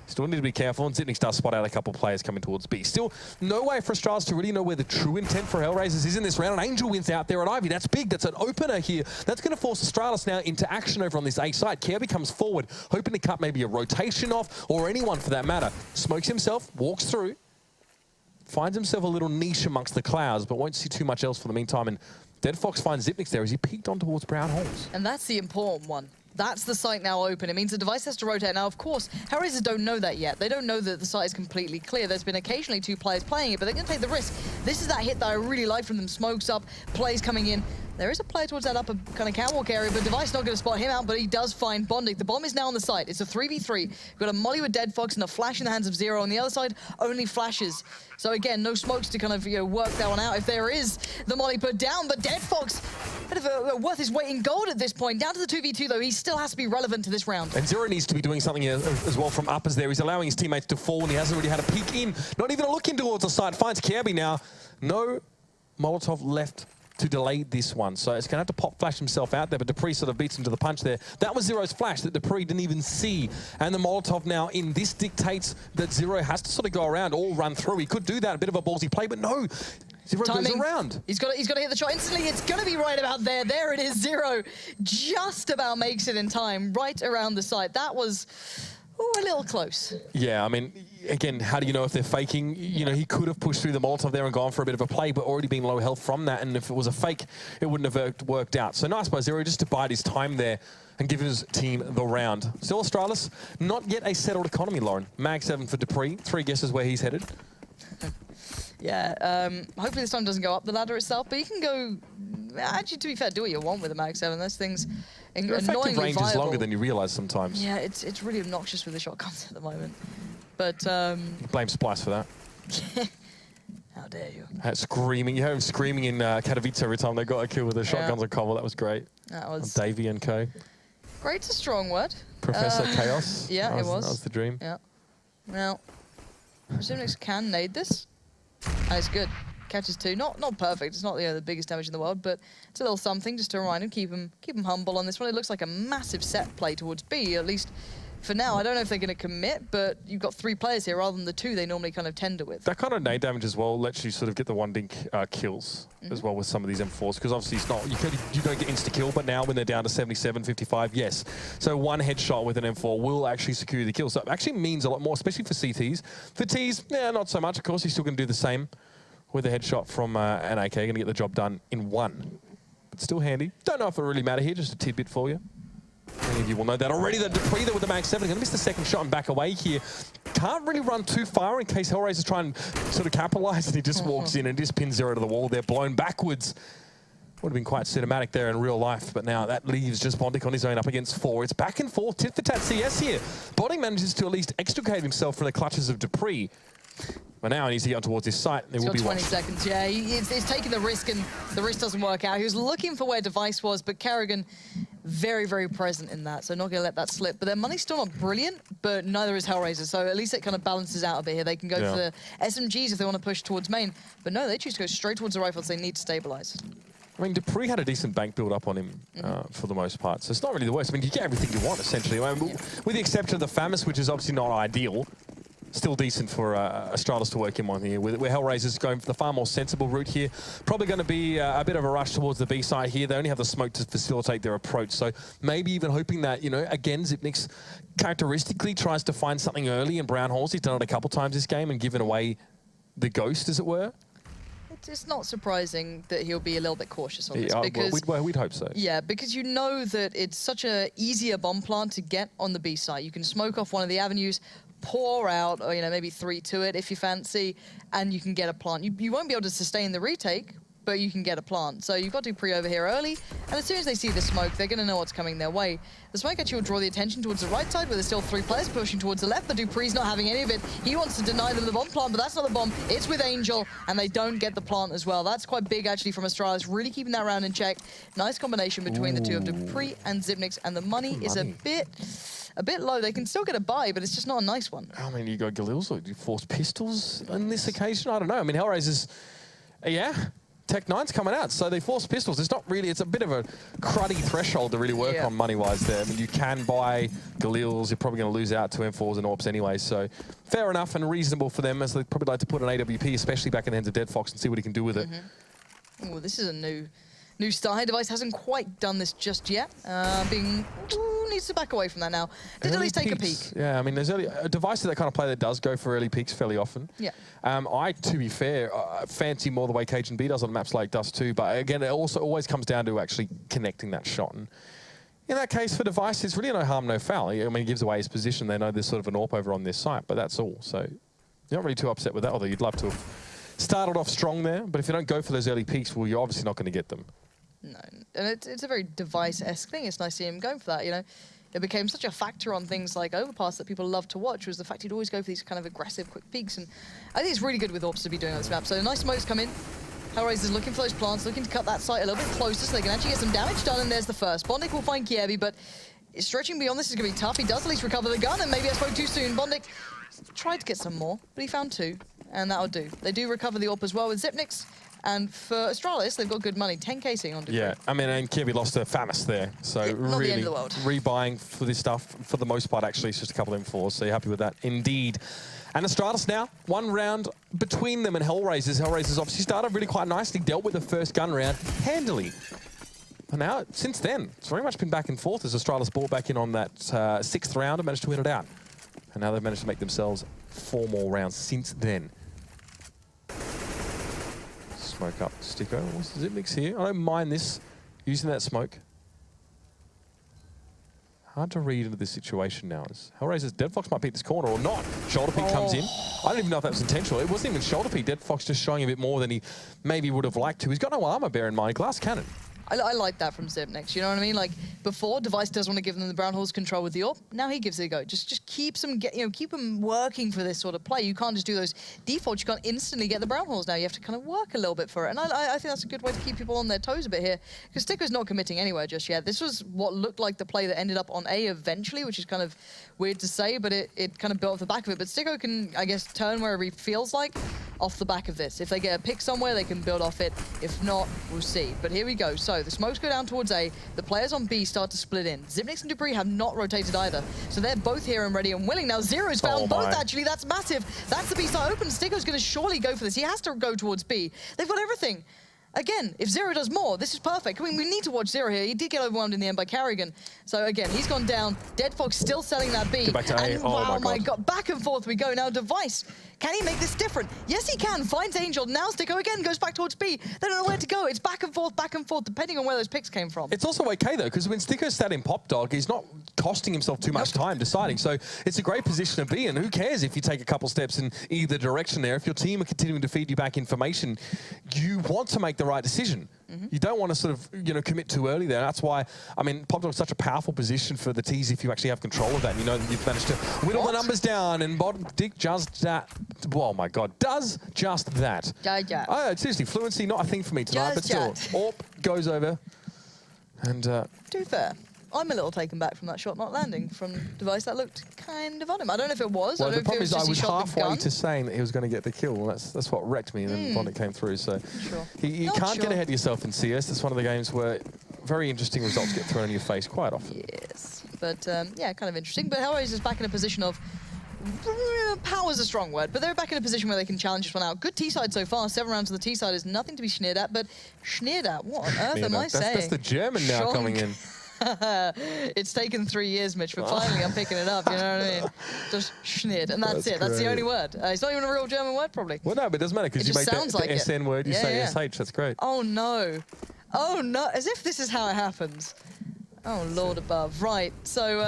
still need to be careful. And Zipnix does spot out a couple of players coming towards B. Still, no way for Astralis to really know where the true intent for HellRaisers is in this round. And Angel wins out there at Ivy. That's big. That's an opener here. That's going to force Astralis now into action over on this A side. Kirby comes forward, hoping to cut maybe a rotation off, or anyone for that matter. Smokes himself, walks through, finds himself a little niche amongst the clouds, but won't see too much else for the meantime. And Deadfox finds Zipnix there as he peeked on towards Brown Holes. And that's the important one. That's the site now open. It means the Device has to rotate. Now, of course, HellRaisers don't know that yet. They don't know that the site is completely clear. There's been occasionally 2 players playing it, but they're going to take the risk. This is that hit that I really like from them. Smokes up, plays coming in. There is a player towards that upper kind of catwalk area, but Device not going to spot him out, but he does find Bondic. The bomb is now on the site. It's a 3v3. We've got a molly with Deadfox and a flash in the hands of Zero. On the other side, only flashes. So again, no smokes to kind of work that one out if there is the molly put down, but Deadfox, bit of a worth his weight in gold at this point. Down to the 2v2 though, he still has to be relevant to this round. And Zero needs to be doing something as well from uppers there. He's allowing his teammates to fall, and he hasn't really had a peek in. Not even a look in towards the side. Finds Kirby now. No Molotov left to delay this one. So it's going to have to pop flash himself out there, but Dupree sort of beats him to the punch there. That was Zero's flash that Dupree didn't even see. And the Molotov now in this dictates that Zero has to sort of go around or run through. He could do that, a bit of a ballsy play, but no. Zero goes around. He's got to hit the shot instantly. It's going to be right about there. There it is. Zero just about makes it in time, right around the site. That was Ooh, a little close. Yeah, I mean, again, how do you know if they're faking? You know, he could have pushed through the Molotov there and gone for a bit of a play, but already been low health from that. And if it was a fake, it wouldn't have worked out. So nice by Zero just to bide his time there and give his team the round. Still Astralis, not yet a settled economy, Lauren. Mag 7 for Dupree. 3 guesses where he's headed. Yeah, hopefully this time doesn't go up the ladder itself, but you can go, actually, to be fair, do what you want with the Mag 7. Those things Your effective annoyingly range viable. is longer than you realise sometimes. Yeah, it's really obnoxious with the shotguns at the moment. But, Blame Splice for that. how dare you? Screaming. You heard him screaming in Katowice every time they got a kill with the shotguns on Cobble. That was great. That was... Davey and co. Great's a strong word. Professor Chaos. Yeah, that it was. That was the dream. Yeah. Now, Zimnix can nade this. And it's good. Catches 2. Not perfect. It's not the biggest damage in the world, but it's a little something just to remind him, keep him humble on this one. It looks like a massive set play towards B, at least for now. I don't know if they're going to commit, but you've got 3 players here rather than the 2 they normally kind of tender with. That kind of nade damage as well lets you sort of get the 1 dink kills as well with some of these M4s, because obviously it's not, you don't get insta-kill, but now when they're down to 77, 55, yes. So 1 headshot with an M4 will actually secure the kill. So it actually means a lot more, especially for CTs. For Ts, yeah, not so much. Of course, he's still going to do the same with a headshot from an AK, going to get the job done in 1. But still handy. Don't know if it really matter here, just a tidbit for you. Many of you will know that already. The Dupree there with the Mag 7 going to miss the second shot and back away here. Can't really run too far in case HellRaisers try and sort of capitalise, and he just walks in and just pins Zero to the wall. They're blown backwards. Would have been quite cinematic there in real life, but now that leaves just Bondic on his own up against 4. It's back and forth, tit for tat CS here. Bondic manages to at least extricate himself from the clutches of Dupree. But now he needs to get on towards his site. He's got 20 seconds, yeah. He's taking the risk, and the risk doesn't work out. He was looking for where Device was, but Kerrigan very, very present in that, so not going to let that slip. But their money's still not brilliant, but neither is HellRaisers, so at least it kind of balances out a bit here. They can go for the SMGs if they want to push towards main, but no, they choose to go straight towards the rifles. They need to stabilize. I mean, Dupree had a decent bank build up on him for the most part, so it's not really the worst. I mean, you get everything you want, essentially. I mean, with the exception of the FAMAS, which is obviously not ideal. Still decent for Astralis to work him on here. Where HellRaisers going for the far more sensible route here. Probably going to be a bit of a rush towards the B side here. They only have the smoke to facilitate their approach. So maybe even hoping that, you know, again, Zipnix characteristically tries to find something early in brown holes. He's done it a couple times this game and given away the ghost, as it were. It's not surprising that he'll be a little bit cautious on this because well, we'd hope so. Yeah, because you know that it's such a easier bomb plant to get on the B site. You can smoke off one of the avenues, pour out, or maybe 3 to it if you fancy, and you can get a plant. You won't be able to sustain the retake, but you can get a plant. So you've got Dupree over here early, and as soon as they see the smoke, they're going to know what's coming their way. The smoke actually will draw the attention towards the right side, where there's still 3 players pushing towards the left, but Dupree's not having any of it. He wants to deny them the bomb plant, but that's not the bomb. It's with Angel, and they don't get the plant as well. That's quite big, actually, from Astralis, really keeping that round in check. Nice combination between the two of Dupree and Zipnix, and the money is a bit low. They can still get a buy, but it's just not a nice one. I mean, you got Galils, or you force pistols on this occasion? I don't know. I mean, HellRaisers, yeah. Tech 9's coming out, so they force pistols. It's not really, it's a bit of a cruddy threshold to really work on money-wise there. I mean, you can buy Galils, you're probably going to lose out to M4s and AWPs anyway, so fair enough and reasonable for them, as they'd probably like to put an AWP, especially back in the hands of Dead Fox, and see what he can do with it. Oh, this is a new style. Device hasn't quite done this just yet. Needs to back away from that now. Did at least take a peek. Yeah, I mean, there's a Device that kind of player that does go for early peaks fairly often. Yeah. To be fair, fancy more the way Cajun B does on maps like Dust 2, but again, it also always comes down to actually connecting that shot. And in that case, for Device, it's really no harm, no foul. I mean, he gives away his position. They know there's sort of an AWP over on this site, but that's all. So you're not really too upset with that, although you'd love to have started off strong there. But if you don't go for those early peaks, well, you're obviously not going to get them. No, and it's a very Device-esque thing. It's nice to see him going for that, It became such a factor on things like Overpass that people love to watch, was the fact he'd always go for these kind of aggressive, quick peaks. And I think it's really good with AWPs to be doing on this map. So nice smokes come in. HellRaisers looking for those plants, looking to cut that site a little bit closer so they can actually get some damage done, and there's the first. Bondic will find Kievi, but stretching beyond this is going to be tough. He does at least recover the gun, and maybe I spoke too soon. Bondic tried to get some more, but he found 2, and that'll do. They do recover the AWP as well with Zipnix. And for Astralis, they've got good money, 10k sitting on Dupree. Yeah, I mean, and Kirby lost to FAMAS there, so not really the end of the world. Rebuying for this stuff, for the most part, actually, it's just a couple of M4s, so you're happy with that, indeed. And Astralis now, 1 round between them and HellRaisers. HellRaisers obviously started really quite nicely, dealt with the first gun round handily. And now, since then, it's very much been back and forth as Astralis brought back in on that 6th round and managed to win it out. And now they've managed to make themselves 4 more rounds since then. Smoke up Sticko. What's the Zipmix here? I don't mind this, using that smoke. Hard to read into this situation now. HellRaisers, DeadFox might beat this corner or not. Shoulder peek comes in. I don't even know if that was intentional. It wasn't even shoulder peek. DeadFox just showing a bit more than he maybe would have liked to. He's got no armor, bear in mind. Glass cannon. I like that from Zipnix, you know what I mean? Like, before, Device does want to give them the brown holes control with the AWP. Now he gives it a go. Just keeps them, keep them working for this sort of play. You can't just do those defaults. You can't instantly get the brown holes now. You have to kind of work a little bit for it. And I think that's a good way to keep people on their toes a bit here. Because Sticko's not committing anywhere just yet. This was what looked like the play that ended up on A eventually, which is kind of weird to say, but it kind of built off the back of it. But Sticko can, I guess, turn wherever he feels like off the back of this. If they get a pick somewhere, they can build off it. If not, we'll see. But here we go. So the smokes go down towards A. The players on B start to split in. Zipnix and Dupree have not rotated either. So they're both here and ready and willing. Now Zero's found both, actually. That's massive. That's the B side open. Sticko's going to surely go for this. He has to go towards B. They've got everything. Again, if Zero does more, this is perfect. I mean, we need to watch Zero here. He did get overwhelmed in the end by Carrigan. So again, he's gone down. DeadFox still selling that B. Back to A. And wow, my God. Back and forth we go. Now Device, can he make this different? Yes, he can. Finds Angel. Now Sticko again goes back towards B. They don't know where to go. It's back and forth, depending on where those picks came from. It's also okay, though, because when Sticko's sat in Pop Dog, he's not costing himself too much time deciding. So it's a great position to be in. Who cares if you take a couple steps in either direction there? If your team are continuing to feed you back information, you want to make the right decision. You don't want to sort of, commit too early there. That's why, I mean, Pop Dog's such a powerful position for the Tees if you actually have control of that. And you know that you've managed to whittle the numbers down, and Dick just that. Oh my God, does just that. Seriously, fluency, not a thing for me tonight, but still. AWP goes over. And to be fair, I'm a little taken back from that shot not landing from Device. That looked kind of on him. I don't know if it was. Well, I don't the problem is I was halfway to saying that he was going to get the kill. That's what wrecked me, and then Bonnet came through. So you can't get ahead of yourself in CS. It's one of the games where very interesting results get thrown in your face quite often. Yes, but yeah, kind of interesting. But HellRaisers back in a position of power is a strong word, but they're back in a position where they can challenge this one out. Good T-side so far. 7 rounds on the T-side is nothing to be sneered at, but sneered at? What on earth am I saying? That's the German now coming in. It's taken 3 years, Mitch, but finally I'm picking it up, you know what I mean? Just schnitt, and that's it. That's the only word. It's not even a real German word, probably. Well, no, but it doesn't matter, because you make the SN word, you say SH. That's great. Oh, no. Oh, no. As if this is how it happens. Oh, Lord above. Right, so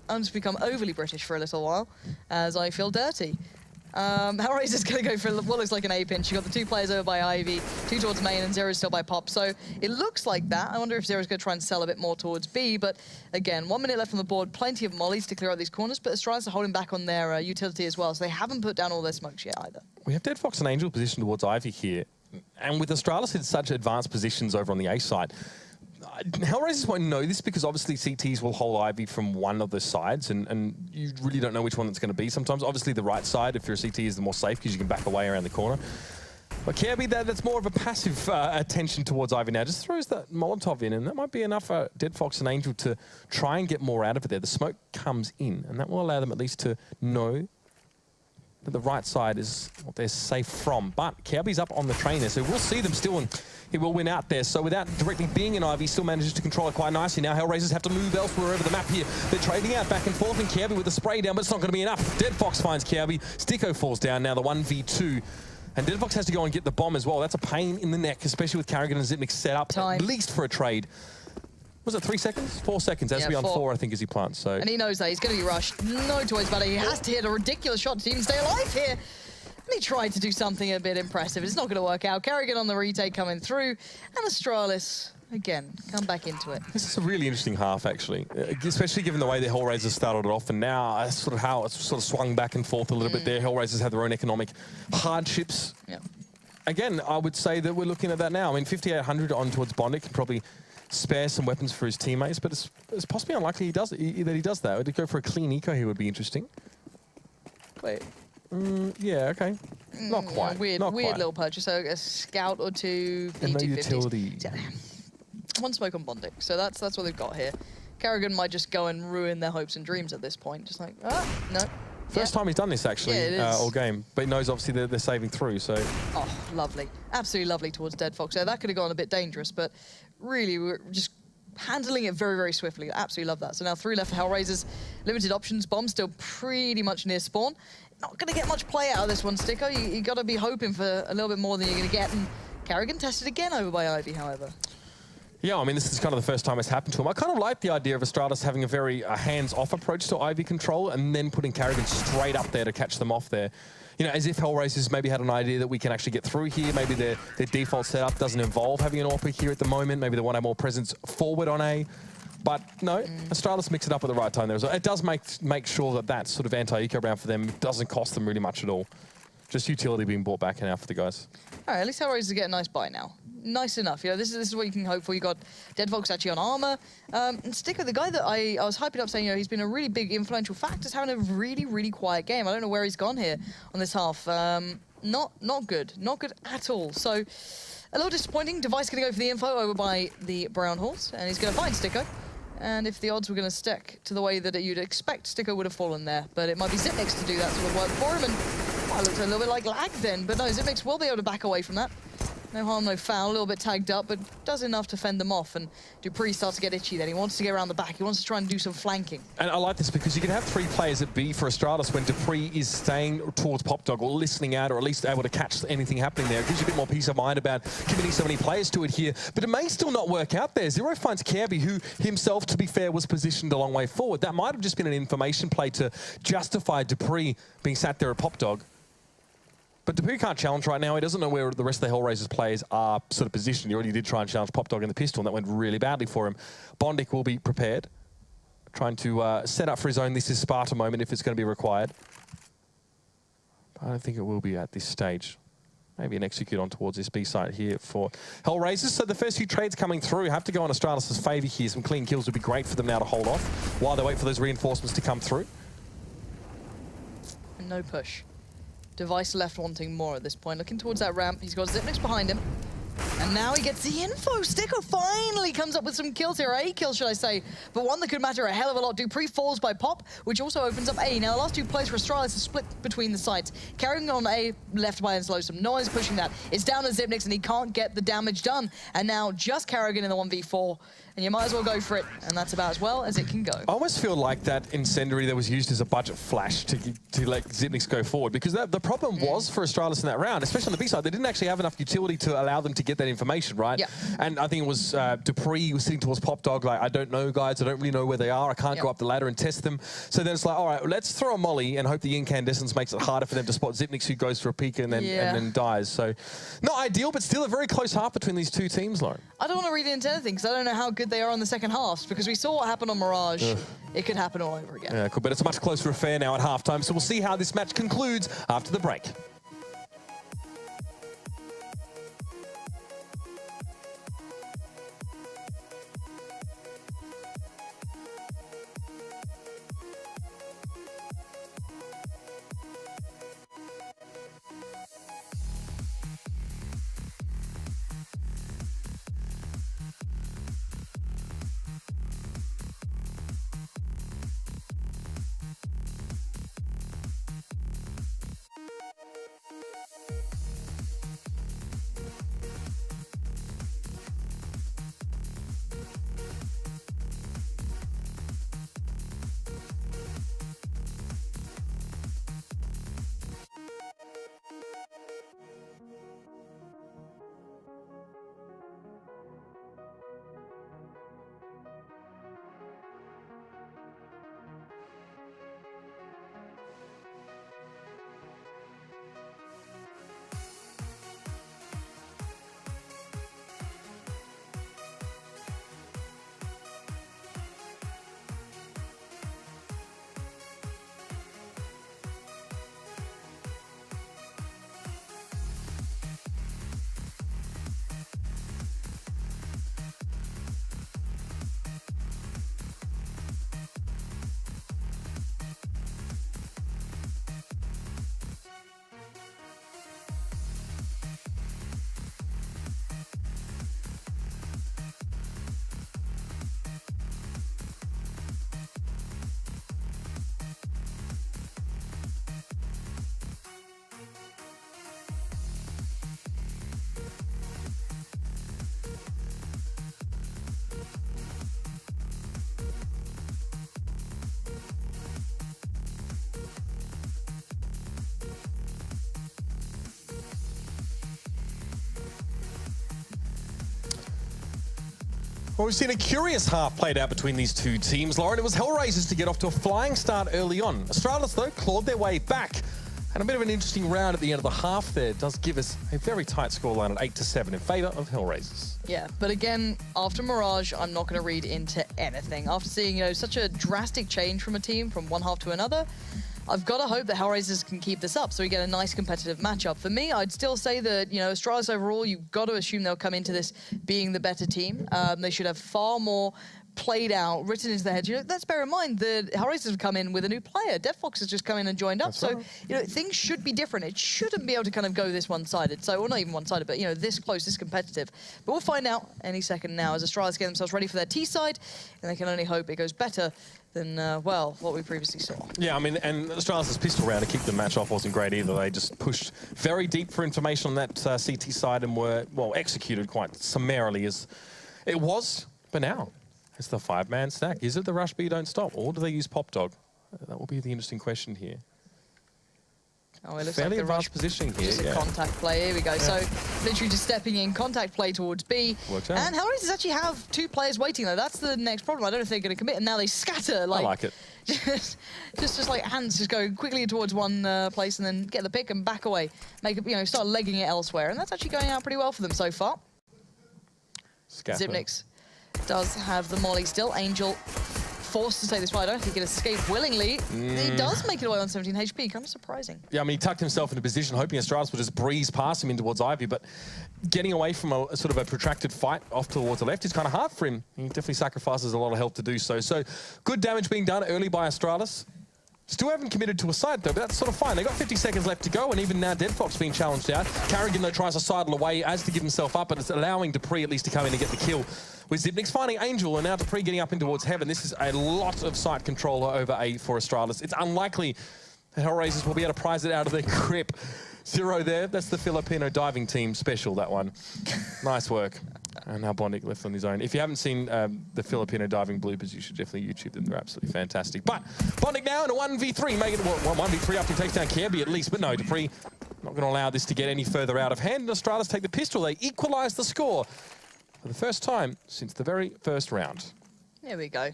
I'm just become overly British for a little while, as I feel dirty. HellRaisers going to go for what looks like an A pinch. You got the 2 players over by Ivy, 2 towards main, and Zero's still by Pop. So it looks like that. I wonder if Zero's going to try and sell a bit more towards B. But again, 1 minute left on the board. Plenty of mollies to clear out these corners, but Astralis are holding back on their utility as well. So they haven't put down all their smokes yet either. We have DeadFox and Angel positioned towards Ivy here. And with Astralis in such advanced positions over on the A side, HellRaisers won't know this because obviously CTs will hold Ivy from one of the sides, and you really don't know which one it's going to be sometimes. Obviously the right side, if you're a CT, is the more safe because you can back away around the corner. But Kirby, that's more of a passive attention towards Ivy now. Just throws that Molotov in, and that might be enough for DeadFox and Angel to try and get more out of it there. The smoke comes in, and that will allow them at least to know that the right side is what they're safe from. But Kirby's up on the train there, so we'll see them still, and he will win out there. So without directly being in Ivy, he still manages to control it quite nicely. Now HellRaisers have to move elsewhere over the map here. They're trading out back and forth, and Kirby with the spray down, but it's not going to be enough. DeadFox finds Kirby. Sticko falls down now, the 1v2. And DeadFox has to go and get the bomb as well. That's a pain in the neck, especially with Carrigan and Zipnix set up, at least for a trade. Was it 3 seconds? 4 seconds. Has to be on 4, I think, as he plants. So. And he knows that. He's going to be rushed. No choice about it. He has to hit a ridiculous shot to even stay alive here. And he tried to do something a bit impressive. It's not going to work out. Carrigan on the retake coming through. And Astralis, again, come back into it. This is a really interesting half, actually, especially given the way the HellRaisers started it off, and now sort of how it's sort of swung back and forth a little bit there. HellRaisers have their own economic hardships. Yeah. Again, I would say that we're looking at that now. I mean, 5,800 on towards Bondic can probably spare some weapons for his teammates, but it's possibly unlikely that he does that. Would he go for a clean eco here would be interesting. Wait. Yeah, okay. Not quite. Weird little purchase. So a scout or 2 and no utility. One smoke on Bondic. So that's what they've got here. Carrigan might just go and ruin their hopes and dreams at this point. Just like, no. First time he's done this, actually, all game. But he knows, obviously, they're saving through, so... Oh, lovely. Absolutely lovely towards DeadFox. So that could have gone a bit dangerous, but really, we're just handling it very, very swiftly. Absolutely love that. So now 3 left for HellRaisers. Limited options. Bomb still pretty much near spawn. Not going to get much play out of this one, Sticko. You got to be hoping for a little bit more than you're going to get. And Carrigan tested again over by Ivy, however. Yeah, I mean, this is kind of the first time it's happened to him. I kind of like the idea of Astralis having a very hands-off approach to Ivy control and then putting Carrigan straight up there to catch them off there. You know, as if HellRaisers maybe had an idea that we can actually get through here. Maybe their default setup doesn't involve having an AWP here at the moment. Maybe they want to have more presence forward on A. But no, Astralis mix it up at the right time there as well. It does make sure that that sort of anti-eco round for them doesn't cost them really much at all. Just utility being brought back now for the guys. All right, at least HellRaisers get a nice buy now. Nice enough. You know, this is what you can hope for. You got Dead Volks actually on armor. And Sticker, the guy that I was hyping up saying, you know, he's been a really big influential factor, is having a really, really quiet game. I don't know where he's gone here on this half. Not good. Not good at all. So a little disappointing. Device going to go for the info over by the Brown Horse, and he's going to find Sticker. And if the odds were going to stick to the way that you'd expect, Sticker would have fallen there. But it might be Zipnix to do that sort of work for him. And I looked a little bit like lag then, but no, Zipnix will be able to back away from that. No harm, no foul, a little bit tagged up, but does enough to fend them off. And Dupree starts to get itchy then. He wants to get around the back. He wants to try and do some flanking. And I like this because you can have 3 players at B for Astralis when Dupree is staying towards Pop Dog or listening out or at least able to catch anything happening there. It gives you a bit more peace of mind about committing so many players to it here. But it may still not work out there. Zero finds Kirby, who himself, to be fair, was positioned a long way forward. That might have just been an information play to justify Dupree being sat there at Pop Dog. But Dupree can't challenge right now. He doesn't know where the rest of the HellRaisers players are sort of positioned. He already did try and challenge Pop Dog in the pistol, and that went really badly for him. Bondic will be prepared, trying to set up for his own "this is Sparta" moment if it's going to be required. But I don't think it will be at this stage. Maybe an execute on towards this B site here for HellRaisers. So the first few trades coming through have to go on Astralis' favour here. Some clean kills would be great for them now to hold off while they wait for those reinforcements to come through. No push. Device left wanting more at this point. Looking towards that ramp. He's got Zipnix behind him. And now he gets the info. Sticker finally comes up with some kills here. 8 kills, should I say. But one that could matter a hell of a lot. Dupree falls by Pop, which also opens up A. Now, the last 2 plays for Astralis is split between the sites. Carrying on A, left by Enslowsome. No one's pushing that. It's down to Zipnix, and he can't get the damage done. And now just Carrigan in the 1v4. And you might as well go for it. And that's about as well as it can go. I almost feel like that incendiary that was used as a budget flash to let Zipnix go forward, because the problem was for Astralis in that round, especially on the B side, they didn't actually have enough utility to allow them to get that information, right? Yeah. And I think it was Dupree was sitting towards Pop Dog, like, I don't know, guys, I don't really know where they are, I can't go up the ladder and test them. So then it's like, all right, let's throw a molly and hope the incandescence makes it harder for them to spot Zipnix, who goes for a peek and then dies. So not ideal, but still a very close half between these 2 teams, Lauren. I don't want to read into anything because I don't know how good they are in the second half, because we saw what happened on Mirage. It could happen all over again. Yeah, cool, but it's a much closer affair now at halftime, so we'll see how this match concludes after the break. Well, we've seen a curious half played out between these two teams, Lauren. It was HellRaisers to get off to a flying start early on. Astralis, though, clawed their way back. And a bit of an interesting round at the end of the half there does give us a very tight scoreline at 8-7 in favour of HellRaisers. Yeah, but again, after Mirage, I'm not going to read into anything. After seeing, you know, such a drastic change from a team from one half to another, I've got to hope that HellRaisers can keep this up so we get a nice competitive matchup. For me, I'd still say that, you know, Astralis overall, you've got to assume they'll come into this being the better team. They should have far more played out, written into their heads. You know, let's bear in mind that HellRaisers have come in with a new player. DevFox has just come in and joined up. So, you know, things should be different. It shouldn't be able to kind of go this one-sided. So, well, not even one-sided, but, you know, this close, this competitive. But we'll find out any second now as Astralis get themselves ready for their T side, and they can only hope it goes better than, well, what we previously saw. Yeah, I mean, and Astralis' pistol round to kick the match off wasn't great either. They just pushed very deep for information on that CT side and were, well, executed quite summarily as it was. But now, it's the 5-man stack. Is it the rush B don't stop, or do they use Pop Dog? That will be the interesting question here. Oh, it looks Fairly like advanced positioning here. Just a contact play. Here we go. Yeah. So literally just stepping in, contact play towards B. Works out. And HellRaisers actually have 2 players waiting though. That's the next problem. I don't know if they're going to commit, and now they scatter. Like, I like it. just like hands just go quickly towards one place and then get the pick and back away. Make it, you know, start legging it elsewhere, and that's actually going out pretty well for them so far. Scatter. Xyp9x does have the molly still. Angel forced to take this fight. I don't think he'll escape willingly. He does make it away on 17 HP. Kind of surprising. Yeah, I mean, he tucked himself into position, hoping Astralis would just breeze past him in towards Ivy, but getting away from a sort of a protracted fight off towards the left is kind of hard for him. He definitely sacrifices a lot of health to do so. So, good damage being done early by Astralis. Still haven't committed to a side, though, but that's sort of fine. They've got 50 seconds left to go, and even now DeadFox being challenged out. Carrigan, though, tries to sidle away as to give himself up, but it's allowing Dupree at least to come in and get the kill. With Xyp9x finding Angel, and now Dupree getting up in towards Heaven. This is a lot of site control over A for Astralis. It's unlikely that HellRaisers will be able to prize it out of their grip. 0 there. That's the Filipino diving team special, that one. Nice work. And now Bondic left on his own. If you haven't seen the Filipino diving bloopers, you should definitely YouTube them. They're absolutely fantastic. But Bondic now in a 1v3, making it 1v3 after he takes down Kirby at least. But no, Dupree not going to allow this to get any further out of hand. And Astralis take the pistol. They equalise the score for the first time since the very first round. There we go.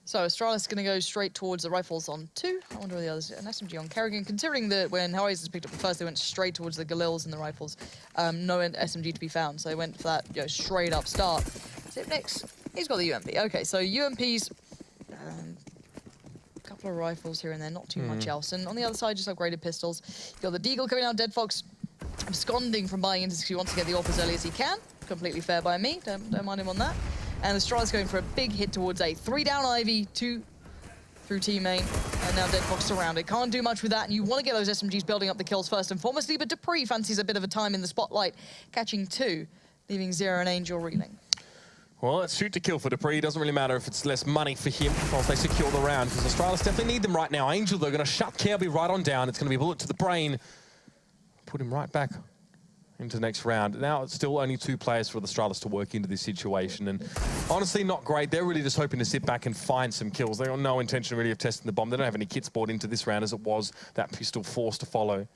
So Astralis is going to go straight towards the rifles on 2. I wonder where the others. An SMG on Carrigan. Considering that when HellRaisers picked up the first, they went straight towards the Galils and the rifles. No SMG to be found, so they went for that, you know, straight up start. Xyp9x, he's got the UMP. Okay, so UMPs, a couple of rifles here and there, not too much else. And on the other side, just upgraded pistols. You got the Deagle coming out. DeadFox absconding from buying into this because he wants to get the AWP as early as he can. Completely fair by me. Don't mind him on that. And Astralis going for a big hit towards A. 3 down Ivy, 2 through T main, and now DeadFox surrounded. Can't do much with that, and you want to get those SMGs building up the kills first and foremostly, but Dupree fancies a bit of a time in the spotlight, catching 2, leaving 0 and Angel reeling. Well, it's shoot to kill for Dupree. It doesn't really matter if it's less money for him whilst they secure the round, because Astralis definitely need them right now. Angel, though, going to shut Kirby right on down. It's going to be a bullet to the brain. Put him right back into the next round. Now it's still only 2 players for the Astralis to work into this situation, and honestly not great. They're really just hoping to sit back and find some kills. They got no intention really of testing the bomb. They don't have any kits bought into this round as it was that pistol forced to follow.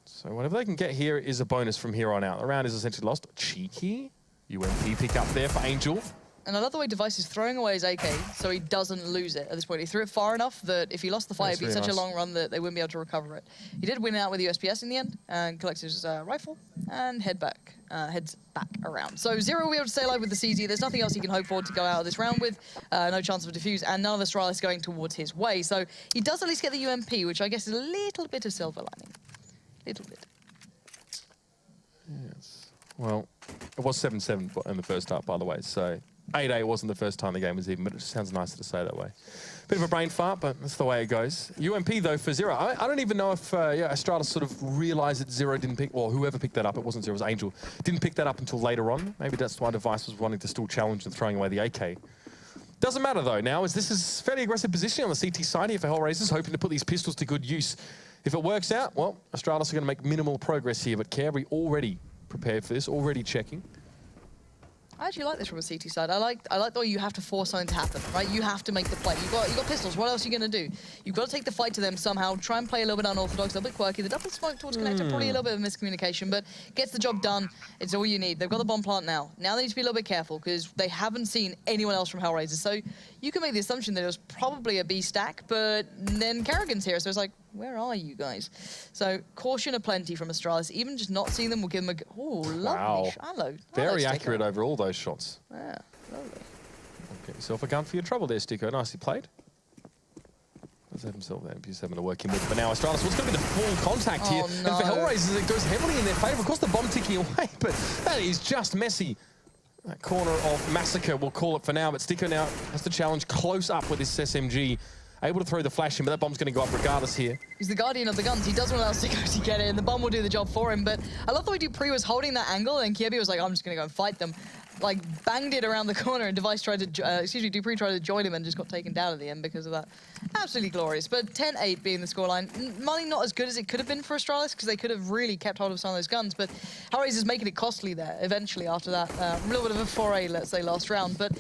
So whatever they can get here is a bonus from here on out. The round is essentially lost. Cheeky UMP pick up there for Angel. And I love the way Device is throwing away his AK so he doesn't lose it at this point. He threw it far enough that if he lost the fight, it'd be such a long run that they wouldn't be able to recover it. He did win out with the USPS in the end and collects his rifle and heads back around. So 0 will be able to stay alive with the CZ. There's nothing else he can hope for to go out of this round with. No chance of a defuse, and none of the Astralis going towards his way. So he does at least get the UMP, which I guess is a little bit of silver lining. Little bit. Yes. Well, it was 7-7 in the first half, by the way, so 8-8 wasn't the first time the game was even, but it just sounds nicer to say that way. Bit of a brain fart, but that's the way it goes. UMP, though, for 0. I don't even know if Astralis sort of realised that 0 didn't pick, or whoever picked that up, it wasn't 0, it was Angel, didn't pick that up until later on. Maybe that's why Device was wanting to still challenge and throwing away the AK. Doesn't matter, though, now, as this is fairly aggressive positioning on the CT side here for HellRaisers, hoping to put these pistols to good use. If it works out, well, Astralis are going to make minimal progress here, but Kirby already prepared for this, already checking. I actually like this from a CT side. I like the way you have to force something to happen, right? You have to make the play. You got pistols. What else are you gonna do? You've got to take the fight to them somehow. Try and play a little bit unorthodox, a little bit quirky. The double smoke towards connector, probably a little bit of miscommunication, but gets the job done. It's all you need. They've got the bomb plant now. Now they need to be a little bit careful because they haven't seen anyone else from HellRaisers. So you can make the assumption that it was probably a B stack, but then Kerrigan's here, so it's like, where are you guys? So caution aplenty from Astralis. Even just not seeing them will give them a... Oh, lovely shallow. Very accurate over all those shots. Yeah, lovely. Get yourself a gun for your trouble there, Sticko. Nicely played. Does have himself there. He's having to work in with it. But now Astralis, what's going to be the full contact here? No. And for HellRaisers, it goes heavily in their favour. Of course, the bomb ticking away, but that is just messy. That corner of massacre, we'll call it for now. But Sticko now has to challenge close up with this SMG. Able to throw the flash in, but that bomb's going to go up regardless here. He's the guardian of the guns. He doesn't allow Sticko to get it, and the bomb will do the job for him. But I love the way Dupree was holding that angle, and Kiebi was like, I'm just going to go and fight them. Like, banged it around the corner, and Dupree tried to join him and just got taken down at the end because of that. Absolutely glorious. But 10-8 being the scoreline. Money not as good as it could have been for Astralis, because they could have really kept hold of some of those guns, but HellRaisers making it costly there eventually after that. A little bit of a foray, let's say, last round. But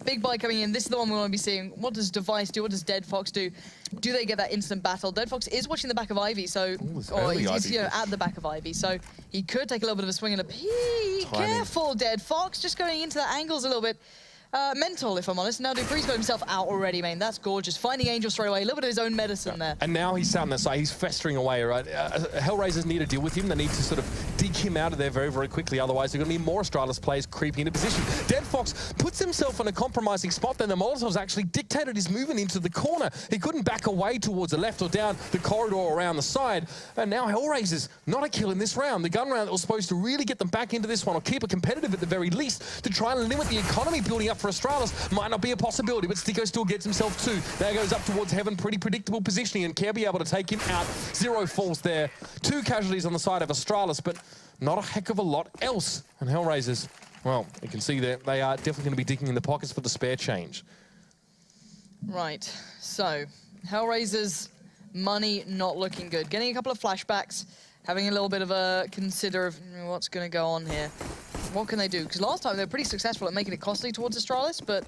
big buy coming in. This is the one we want to be seeing. What does Device do? What does Dead Fox do? Do they get that instant battle? Dead Fox is watching the back of Ivy, so he's at the back of Ivy, so he could take a little bit of a swing and a pee. Careful, Dead Fox, just going into the angles a little bit. Mental, if I'm honest. Now Dupree's got himself out already, man. That's gorgeous. Finding Angel straight away. A little bit of his own medicine there. And now he's sat on that side. He's festering away, right? HellRaisers need to deal with him. They need to sort of dig him out of there very, very quickly. Otherwise, there are going to be more Astralis players creeping into position. Dead Fox puts himself in a compromising spot. Then the Molotovs actually dictated his movement into the corner. He couldn't back away towards the left or down the corridor around the side. And now HellRaisers, not a kill in this round. The gun round that was supposed to really get them back into this one, or keep it competitive at the very least, to try and limit the economy building up for Astralis. Might not be a possibility, but Sticko still gets himself two. There goes up towards heaven, pretty predictable positioning, and Care be able to take him out. 0 falls there. 2 casualties on the side of Astralis, but not a heck of a lot else. And HellRaisers, well, you can see that they are definitely going to be digging in the pockets for the spare change. Right, so HellRaisers, money not looking good. Getting a couple of flashbacks, having a little bit of a consider of what's going to go on here. What can they do? Because last time they were pretty successful at making it costly towards Astralis, but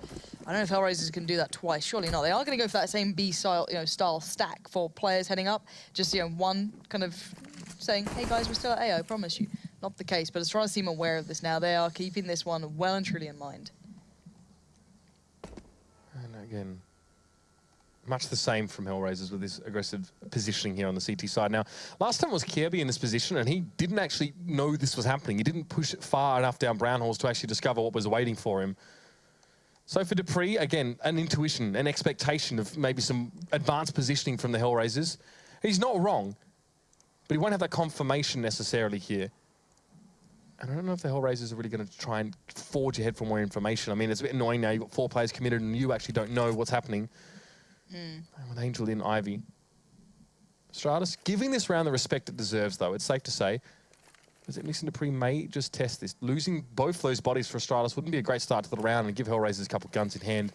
I don't know if HellRaisers can do that twice. Surely not. They are going to go for that same B style, style stack for players heading up. Just one kind of saying, "Hey guys, we're still at A, I promise you." Not the case, but Astralis seem aware of this now. They are keeping this one well and truly in mind. And again, much the same from HellRaisers with this aggressive positioning here on the CT side. Now, last time was Kirby in this position, and he didn't actually know this was happening. He didn't push it far enough down Brown Halls to actually discover what was waiting for him. So for Dupree, again, an intuition, an expectation of maybe some advanced positioning from the HellRaisers. He's not wrong, but he won't have that confirmation necessarily here. And I don't know if the HellRaisers are really going to try and forge ahead for more information. I mean, it's a bit annoying now. You've got 4 players committed, and you actually don't know what's happening. With Angel in Ivy. Astralis giving this round the respect it deserves, though, it's safe to say. As Mixon Dupree may just test this. Losing both those bodies for Astralis wouldn't be a great start to the round, and give HellRaisers a couple of guns in hand.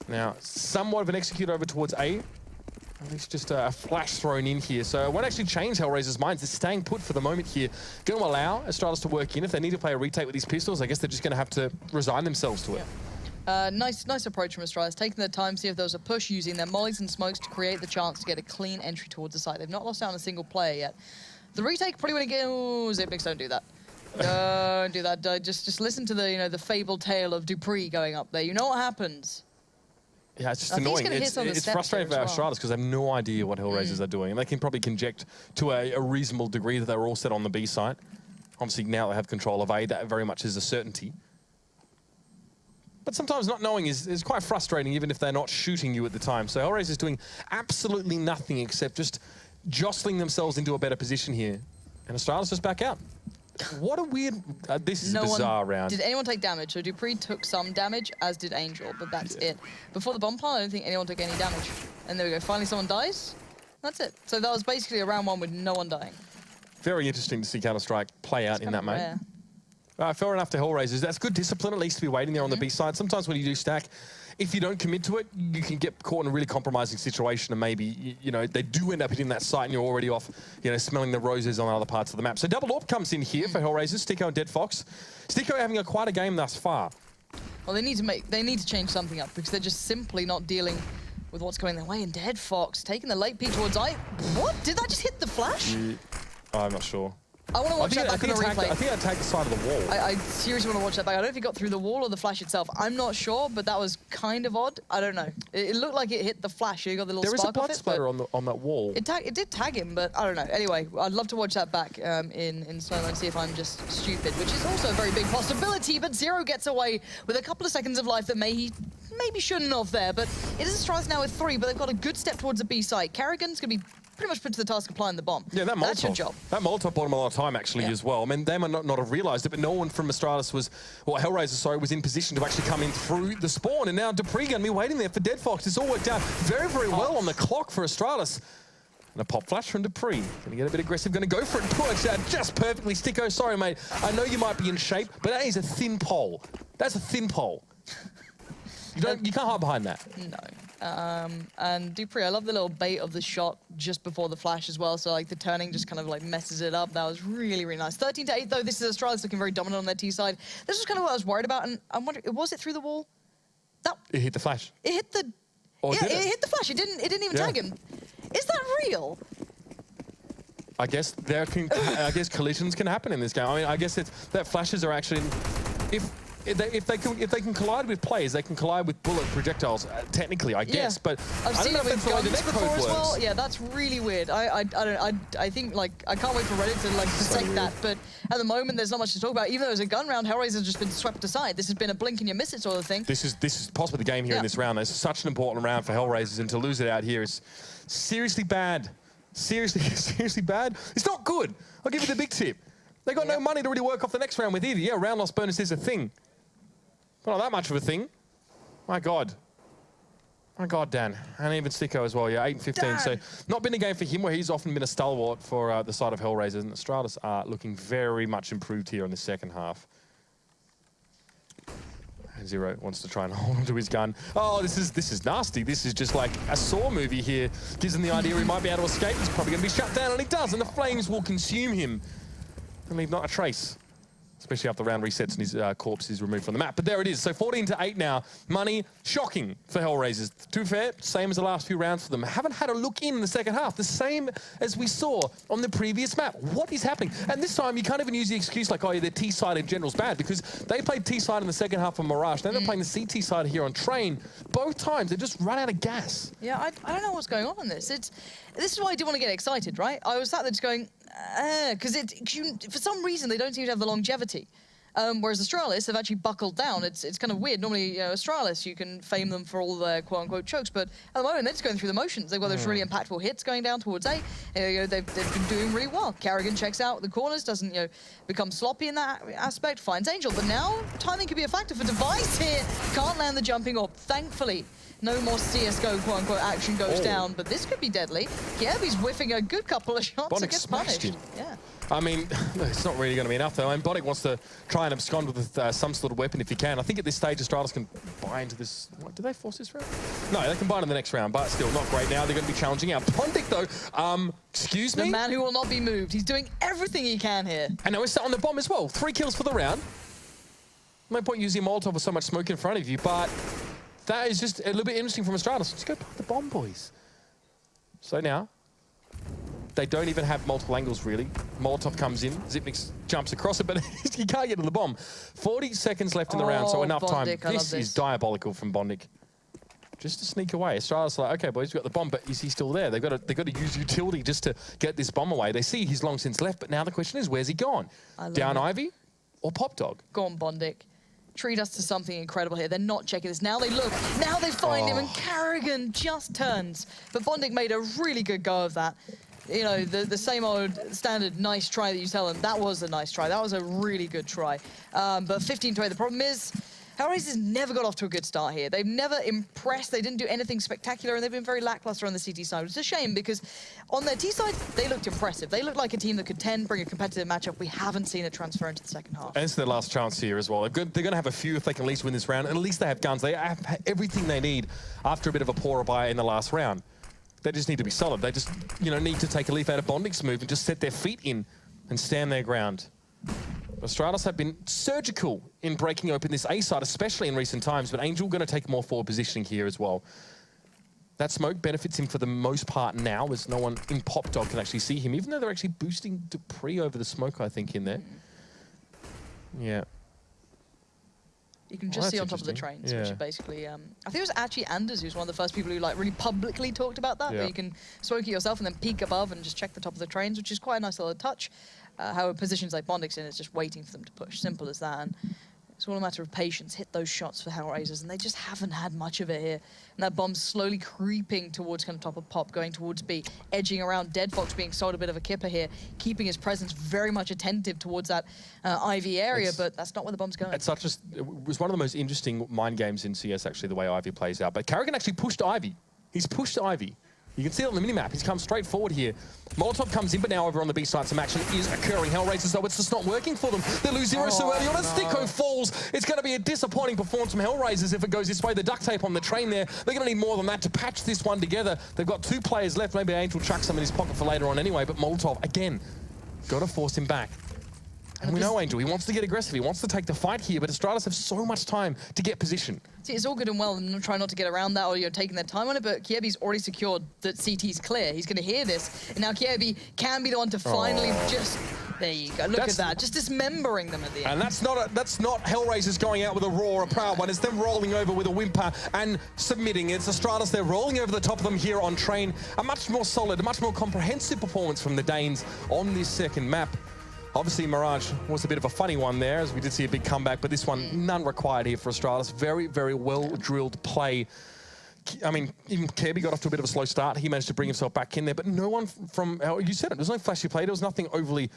Now, somewhat of an execute over towards A. At least just a flash thrown in here. So it won't actually change HellRaisers' minds. They're staying put for the moment here. Going to allow Astralis to work in. If they need to play a retake with these pistols, I guess they're just going to have to resign themselves to it. Nice approach from Astralis, taking their time, see if there was a push, using their mollies and smokes to create the chance to get a clean entry towards the site. They've not lost down a single player yet. The retake probably wouldn't get... Oh, Zipnix, don't do that. Don't do that. Just listen to the the fabled tale of Dupree going up there. You know what happens. Yeah, it's just annoying. It's frustrating for Astralis because they have no idea what HellRaisers are doing. And they can probably conject to a reasonable degree that they were all set on the B site. Obviously, now they have control of A. That very much is a certainty. But sometimes not knowing is quite frustrating, even if they're not shooting you at the time. So HellRaisers is doing absolutely nothing except just jostling themselves into a better position here. And Astralis just back out. What a weird... this is a bizarre round. Did anyone take damage? So Dupree took some damage, as did Angel, but that's it. Before the bomb plant, I don't think anyone took any damage. And there we go. Finally, someone dies. That's it. So that was basically a round 1 with no one dying. Very interesting to see Counter-Strike play out in that, mate. Fair enough to HellRaisers. That's good discipline, at least, to be waiting there on the B side. Sometimes when you do stack, if you don't commit to it, you can get caught in a really compromising situation, and maybe, you know, they do end up hitting that site and you're already off, you know, smelling the roses on other parts of the map. So double AWP comes in here for HellRaisers, Sticko and Dead Fox. Sticko having quite a game thus far. Well, they need to change something up because they're just simply not dealing with what's going their way. And Dead Fox taking the late peek towards What? Did that just hit the flash? I'm not sure. I want to watch that back on the replay. I think I attacked the side of the wall. I seriously want to watch that back. I don't know if he got through the wall or the flash itself. I'm not sure, but that was kind of odd. I don't know. It looked like it hit the flash. You got the little there spark is a off blood it. splatter on that wall. It did tag him, but I don't know. Anyway, I'd love to watch that back in slow-mo and see if I'm just stupid, which is also a very big possibility. But Zero gets away with a couple of seconds of life that maybe shouldn't have there. But it is Astralis now with 3, but they've got a good step towards the B site. Kerrigan's going to be pretty much put to the task of applying the bomb. Yeah, that Molotov. That's your job. That Molotov bought him a lot of time, actually, as well. I mean, they might not have realised it, but no one from Astralis HellRaisers, sorry, was in position to actually come in through the spawn. And now Dupree going to be waiting there for Dead Fox. It's all worked out very, very well on the clock for Astralis. And a pop flash from Dupree. Going to get a bit aggressive, going to go for it. Push that just perfectly. Sticko, sorry, mate. I know you might be in shape, but that is a thin pole. That's a thin pole. You can't hide behind that. No. And Dupree, I love the little bait of the shot just before the flash as well. So like the turning just kind of like messes it up. That was really, really nice. 13-8 though. This is Astralis looking very dominant on their T side. This was kind of what I was worried about. And I'm wondering, was it through the wall? It hit the flash. It hit the. Or yeah, it hit the flash. It didn't even tag him. Is that real? I guess collisions can happen in this game. I mean, I guess that flashes are actually if they can collide with players, they can collide with bullet projectiles. Technically, I guess, but I've I seen don't know it if with that's the way the guns net before code as works. well. Yeah, that's really weird. I think like I can't wait for Reddit to like dissect that. But at the moment, there's not much to talk about. Even though it's a gun round, HellRaisers has just been swept aside. This has been a blink and you miss it sort of thing. This is possibly the game here in this round. It's such an important round for HellRaisers, and to lose it out here is seriously bad. Seriously bad. It's not good. I'll give you the big tip. They got no money to really work off the next round with either. Yeah, round loss bonus is a thing. But not that much of a thing. My God. My God, Dan. And even Sticko as well. Yeah, 8 and 15. Dan. So not been a game for him where he's often been a stalwart for the side of HellRaisers. And Astralis are looking very much improved here in the second half. Zero wants to try and hold onto his gun. Oh, this is nasty. This is just like a Saw movie here. Gives him the idea he might be able to escape. He's probably going to be shut down, and he does. And the flames will consume him and leave not a trace. Especially after the round resets and his corpse is removed from the map. But there it is. So 14-8 now. Money, shocking for HellRaisers. To be fair, same as the last few rounds for them. Haven't had a look in the second half. The same as we saw on the previous map. What is happening? And this time, you can't even use the excuse like, oh, yeah, their T side in general is bad, because they played T side in the second half of Mirage. Now they're playing the CT side here on Train. Both times, they just run out of gas. Yeah, I don't know what's going on in this. This is why I do want to get excited, right? I was sat there just going, because for some reason they don't seem to have the longevity. Whereas Astralis have actually buckled down. It's kind of weird. Normally, you know, Astralis, you can fame them for all their quote-unquote chokes, but at the moment they're just going through the motions. They've got those really impactful hits going down towards A. You know, they've been doing really well. Kerrigan checks out the corners, doesn't become sloppy in that aspect, finds Angel. But now timing could be a factor for Device here. Can't land the jumping orb, thankfully. No more CSGO quote-unquote action goes down, but this could be deadly. Kievi's whiffing a good couple of shots and gets punished. Yeah. I mean, it's not really going to be enough, though. I mean, Bonic wants to try and abscond with some sort of weapon if he can. I think at this stage, Astralis can buy into this. What, do they force this round? No, they can buy in the next round, but still not great now. They're going to be challenging out. Pondic, though, excuse me? The man who will not be moved. He's doing everything he can here. And now we're set on the bomb as well. 3 kills for the round. No point using Molotov with so much smoke in front of you, but that is just a little bit interesting from Astralis. Let's go put the bomb, boys. So now, they don't even have multiple angles, really. Molotov comes in, Zipnix jumps across it, but you can't get to the bomb. 40 seconds left in the round, so enough Bondic, time. This is diabolical from Bondic. Just to sneak away. Astralis like, okay, boys, we've got the bomb, but is he still there? They've got to use utility just to get this bomb away. They see he's long since left, but now the question is, where's he gone? Down Ivy or Pop Dog? Go on, Bondic. Treat us to something incredible here. They're not checking this. Now they look. Now they find him, and Kerrigan just turns. But Bondic made a really good go of that. You know, the same old standard nice try that you tell them. That was a nice try. That was a really good try. But 15-8, the problem is, HellRaisers never got off to a good start here. They've never impressed. They didn't do anything spectacular, and they've been very lackluster on the CT side, which is a shame because on their T side, they looked impressive. They looked like a team that could bring a competitive matchup. We haven't seen it transfer into the second half. And it's their last chance here as well. They're going to have a few if they can at least win this round, and at least they have guns. They have everything they need after a bit of a poorer buy in the last round. They just need to be solid. They just, need to take a leaf out of Bonding's move and just set their feet in and stand their ground. Astralis have been surgical in breaking open this A side, especially in recent times, but Angel going to take more forward positioning here as well. That smoke benefits him for the most part now, as no one in Pop Dog can actually see him, even though they're actually boosting Dupree over the smoke, I think, in there. Yeah. You can just see on top of the trains, which is basically, I think it was actually Anders who's one of the first people who really publicly talked about that, where you can smoke it yourself and then peek above and just check the top of the trains, which is quite a nice little touch. How positions like Bondix in, it's just waiting for them to push. Simple as that. And it's all a matter of patience. Hit those shots for HellRaisers, and they just haven't had much of it here. And that bomb's slowly creeping towards kind of top of Pop, going towards B, edging around. Dead Fox being sold a bit of a kipper here, keeping his presence very much attentive towards that Ivy area, but that's not where the bomb's going. It was one of the most interesting mind games in CS, actually, the way Ivy plays out. But Karrigan actually pushed Ivy. He's pushed Ivy. You can see it on the minimap. He's come straight forward here. Molotov comes in, but now over on the B side, some action is occurring. HellRaisers, though, it's just not working for them. They lose zero so early on. As Sticko falls, it's going to be a disappointing performance from HellRaisers if it goes this way. The duct tape on the train there, they're going to need more than that to patch this one together. They've got 2 players left. Maybe Angel chucks some in his pocket for later on anyway, but Molotov, again, got to force him back. And we know Angel, he wants to get aggressive, he wants to take the fight here, but Astralis have so much time to get position. See, it's all good and well and try not to get around that or you're taking their time on it, but Kiebi's already secured that CT's clear. He's going to hear this, and now Kiebi can be the one to finally just... There you go, look at that, just dismembering them at the end. And that's not HellRaisers going out with a roar, a proud one. It's them rolling over with a whimper and submitting. It's Astralis, they're rolling over the top of them here on train. A much more solid, a much more comprehensive performance from the Danes on this second map. Obviously, Mirage was a bit of a funny one there, as we did see a big comeback, but this one, none required here for Astralis. Very, very well-drilled play. I mean, even Kirby got off to a bit of a slow start. He managed to bring himself back in there, but no one from, you said it, there's no flashy play. There was nothing overly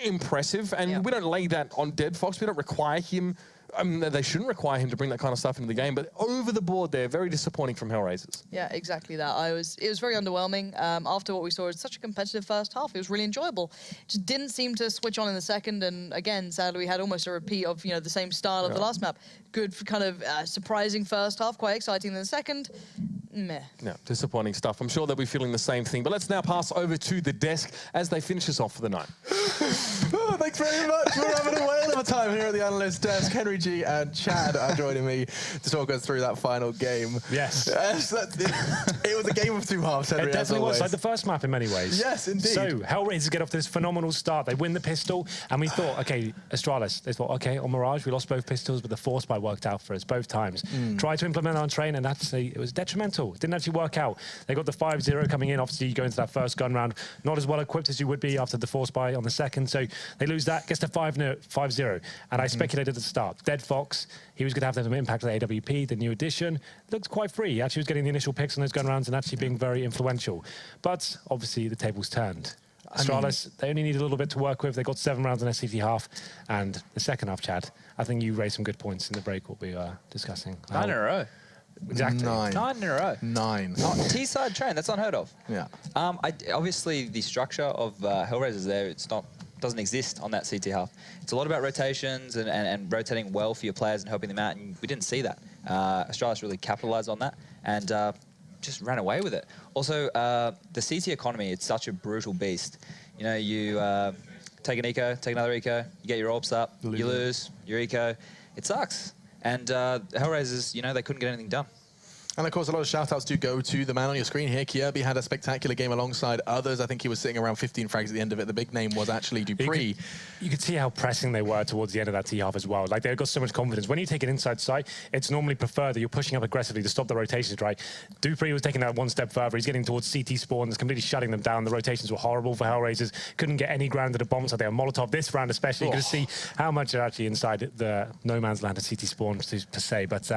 impressive, and we don't lay that on Dead Fox. We don't require him. They shouldn't require him to bring that kind of stuff into the game, but over the board there, very disappointing from HellRaisers. Yeah, exactly that. It was very underwhelming. After what we saw, it was such a competitive first half. It was really enjoyable. Just didn't seem to switch on in the second, and again, sadly, we had almost a repeat of the same style of the last map. Good, kind of surprising first half, quite exciting in the second. Meh. Yeah, disappointing stuff. I'm sure they'll be feeling the same thing, but let's now pass over to the desk as they finish us off for the night. Thanks very much. We're having a whale of a time here at the analyst desk. Henry G and Chad are joining me to talk us through that final game. Yes. It was a game of 2 halves, Henry. It definitely was, like the first map in many ways. Yes, indeed. So, HellRaisers get off to this phenomenal start. They win the pistol, and we thought, okay, Astralis, they thought, okay, on Mirage, we lost both pistols, but the force buy worked out for us both times. Tried to implement it on train, and actually, it was detrimental. It didn't actually work out. They got the 5-0 coming in. Obviously, you go into that first gun round, not as well equipped as you would be after the force buy on the second. So they lose that, gets to 5-0. And I speculated at the start. Dead Fox, he was going to have an impact on the AWP, the new addition. Looked quite free. He actually was getting the initial picks on those gun rounds and actually being very influential. But obviously, the tables turned. Astralis, they only need a little bit to work with. They got 7 rounds in their CT half. And the second half, Chad, I think you raised some good points in the break, what we were discussing. 9 in a row. Exactly. 9 in a row. 9. T-side train, that's unheard of. Yeah. Obviously, the structure of HellRaisers there, doesn't exist on that CT half. It's a lot about rotations and rotating well for your players and helping them out, and we didn't see that. Astralis really capitalized on that and just ran away with it. Also, the CT economy, it's such a brutal beast. You know, you take an eco, take another eco, you get your orbs up, you lose your eco. It sucks. And HellRaisers, they couldn't get anything done. And of course, a lot of shout-outs do go to the man on your screen here. Kirby had a spectacular game alongside others. I think he was sitting around 15 frags at the end of it. The big name was actually Dupree. You could see how pressing they were towards the end of that T-half as well. Like, they've got so much confidence. When you take an inside sight, it's normally preferred that you're pushing up aggressively to stop the rotations, right? Dupree was taking that one step further. He's getting towards CT spawn. It's completely shutting them down. The rotations were horrible for HellRaisers. Couldn't get any ground to the bombs. So they were Molotov this round especially. You could see how much they're actually inside the no man's land of CT spawn per se. But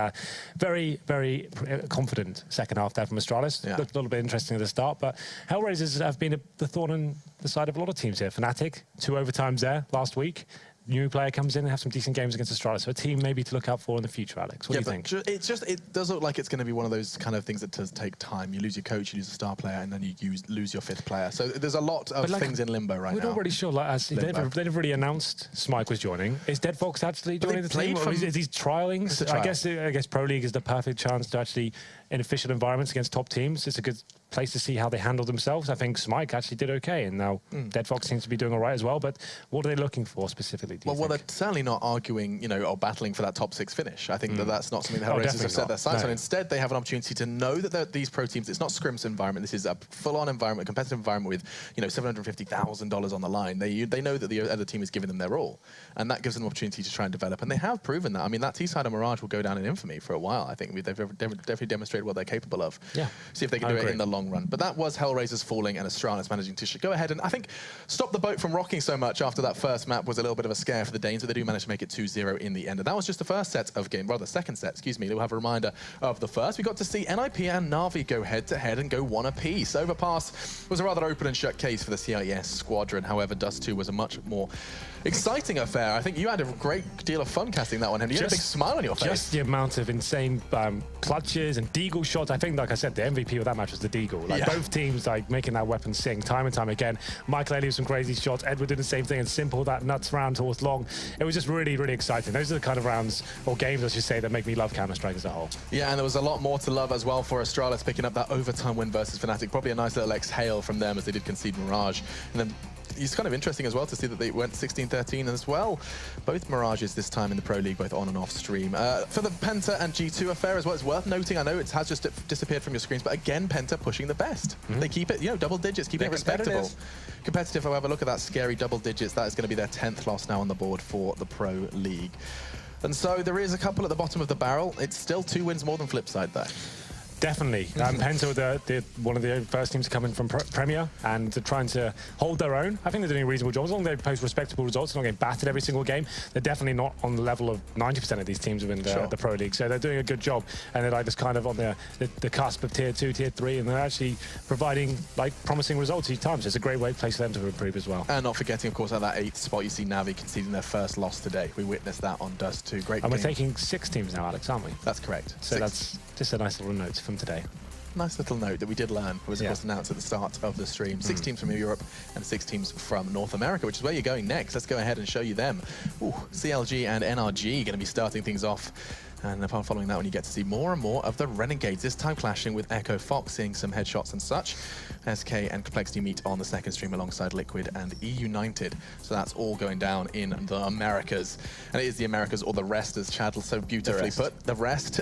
very, very confident second half there from Astralis. Yeah. Looked a little bit interesting at the start, but HellRaisers have been the thorn in the side of a lot of teams here. Fnatic, 2 overtimes there last week. new player comes in and have some decent games against Astralis. So a team maybe to look out for in the future, Alex. What do you think? It does look like it's going to be one of those kind of things that does take time. You lose your coach, you lose a star player, and then you lose your 5th player. So there's a lot of things in limbo right now. We're not really sure. Like, they've already announced Smike was joining. Is Dead Fox actually joining the team? Or is he trialing? I guess Pro League is the perfect chance to actually, in official environments against top teams, it's a good place to see how they handle themselves. I think Smike actually did okay, and now Dead Fox seems to be doing all right as well. But what are they looking for specifically? Well, they're certainly not arguing, or battling for that top 6 finish. I think that's not something the HellRaisers have set their sights on. Instead, they have an opportunity to know that these pro teams, it's not Scrim's environment. This is a full-on environment, competitive environment with, $750,000 on the line. They know that the other team is giving them their all, and that gives them an opportunity to try and develop. And they have proven that. I mean, that T-side of Mirage will go down in infamy for a while. I think they've definitely demonstrated what they're capable of. Yeah. See if they can do it in the long run. But that was HellRaisers falling and Astralis managing to go ahead and, I think, stop the boat from rocking so much after that first map was a little bit of a scare for the Danes, but they do manage to make it 2-0 in the end. And that was just the first set of game, rather second set, excuse me. We'll have a reminder of the first. We got to see NIP and Na'Vi go head-to-head and go one apiece. Overpass was a rather open and shut case for the CIS squadron. However, Dust 2 was a much more exciting affair. I think you had a great deal of fun casting that one, Henry. You had a big smile on your face. Just the amount of insane clutches and deagle shots. I think, like I said, the MVP of that match was the deagle. Like both teams, making that weapon sing time and time again. Michael Ellie with some crazy shots. Edward did the same thing, and Simple that nuts round towards long. It was just really, really exciting. Those are the kind of rounds or games, I should say, that make me love Counter-Strike as a whole. Yeah, and there was a lot more to love as well for Astralis picking up that overtime win versus Fnatic. Probably a nice little exhale from them as they did concede Mirage. And then it's kind of interesting as well to see that they went 16-13 as well. Both Mirages this time in the Pro League, both on and off stream. For the Penta and G2 affair as well, it's worth noting, I know it has just disappeared from your screens, but again, Penta pushing the best. They keep it, double digits, keeping it respectable. Competitive, however, look at that scary double digits. That is going to be their 10th loss now on the board for the Pro League. And so there is a couple at the bottom of the barrel. It's still 2 wins more than Flipside though. Definitely. Penta were one of the first teams to come in from Premier and trying to hold their own. I think they're doing a reasonable job. As long as they post respectable results, they're not getting battered every single game. They're definitely not on the level of 90% of these teams within the Pro League. So they're doing a good job. And they're just kind of on the cusp of Tier 2, Tier 3, and they're actually providing promising results each time. So it's a great place for them to improve as well. And not forgetting, of course, at that 8th spot, you see Na'Vi conceding their first loss today. We witnessed that on Dust 2. Great game. And we're taking 6 teams now, Alex, aren't we? That's correct. So that's just a nice little note from today. Nice little note that we did learn was, of course, announced at the start of the stream. 6 teams from Europe and 6 teams from North America, which is where you're going next. Let's go ahead and show you them. Ooh, CLG and NRG going to be starting things off. And upon following that one, you get to see more and more of the Renegades, this time clashing with Echo Fox, seeing some headshots and such. SK and Complexity meet on the second stream alongside Liquid and E-United. So that's all going down in the Americas. And it is the Americas, or the rest, as Chad so beautifully put. The rest.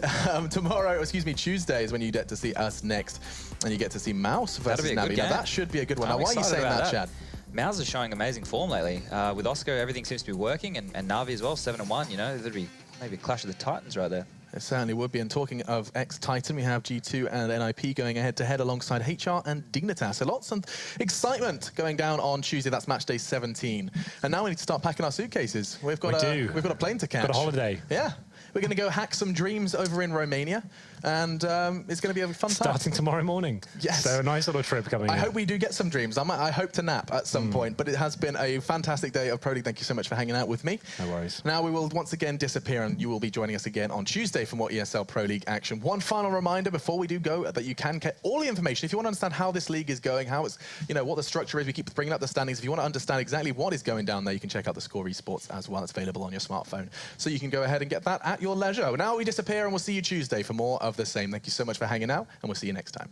Tuesday is when you get to see us next. And you get to see Mouse versus Navi. Now that should be a good one. Now, why are you saying that, Chad? Mouse is showing amazing form lately. With Oscar, everything seems to be working, and Navi as well, 7-1, there'd be maybe a clash of the Titans right there. It certainly would be. And talking of ex-Titan, we have G2 and NIP going head-to-head alongside HR and Dignitas. So lots of excitement going down on Tuesday. That's match day 17. And now we need to start packing our suitcases. We've got a plane to catch. Got a holiday. Yeah. We're going to go hack some dreams over in Romania. And it's going to be a fun time. Starting tomorrow morning. Yes. So a nice little trip coming in. I hope we do get some dreams. I hope to nap at some point. But it has been a fantastic day of Pro League. Thank you so much for hanging out with me. No worries. Now we will once again disappear, and you will be joining us again on Tuesday for more ESL Pro League action. One final reminder before we do go that you can get all the information. If you want to understand how this league is going, how it's, what the structure is, we keep bringing up the standings. If you want to understand exactly what is going down there, you can check out the Score Esports as well. It's available on your smartphone. So you can go ahead and get that at your leisure. Now we disappear, and we'll see you Tuesday for more of the same. Thank you so much for hanging out, and we'll see you next time.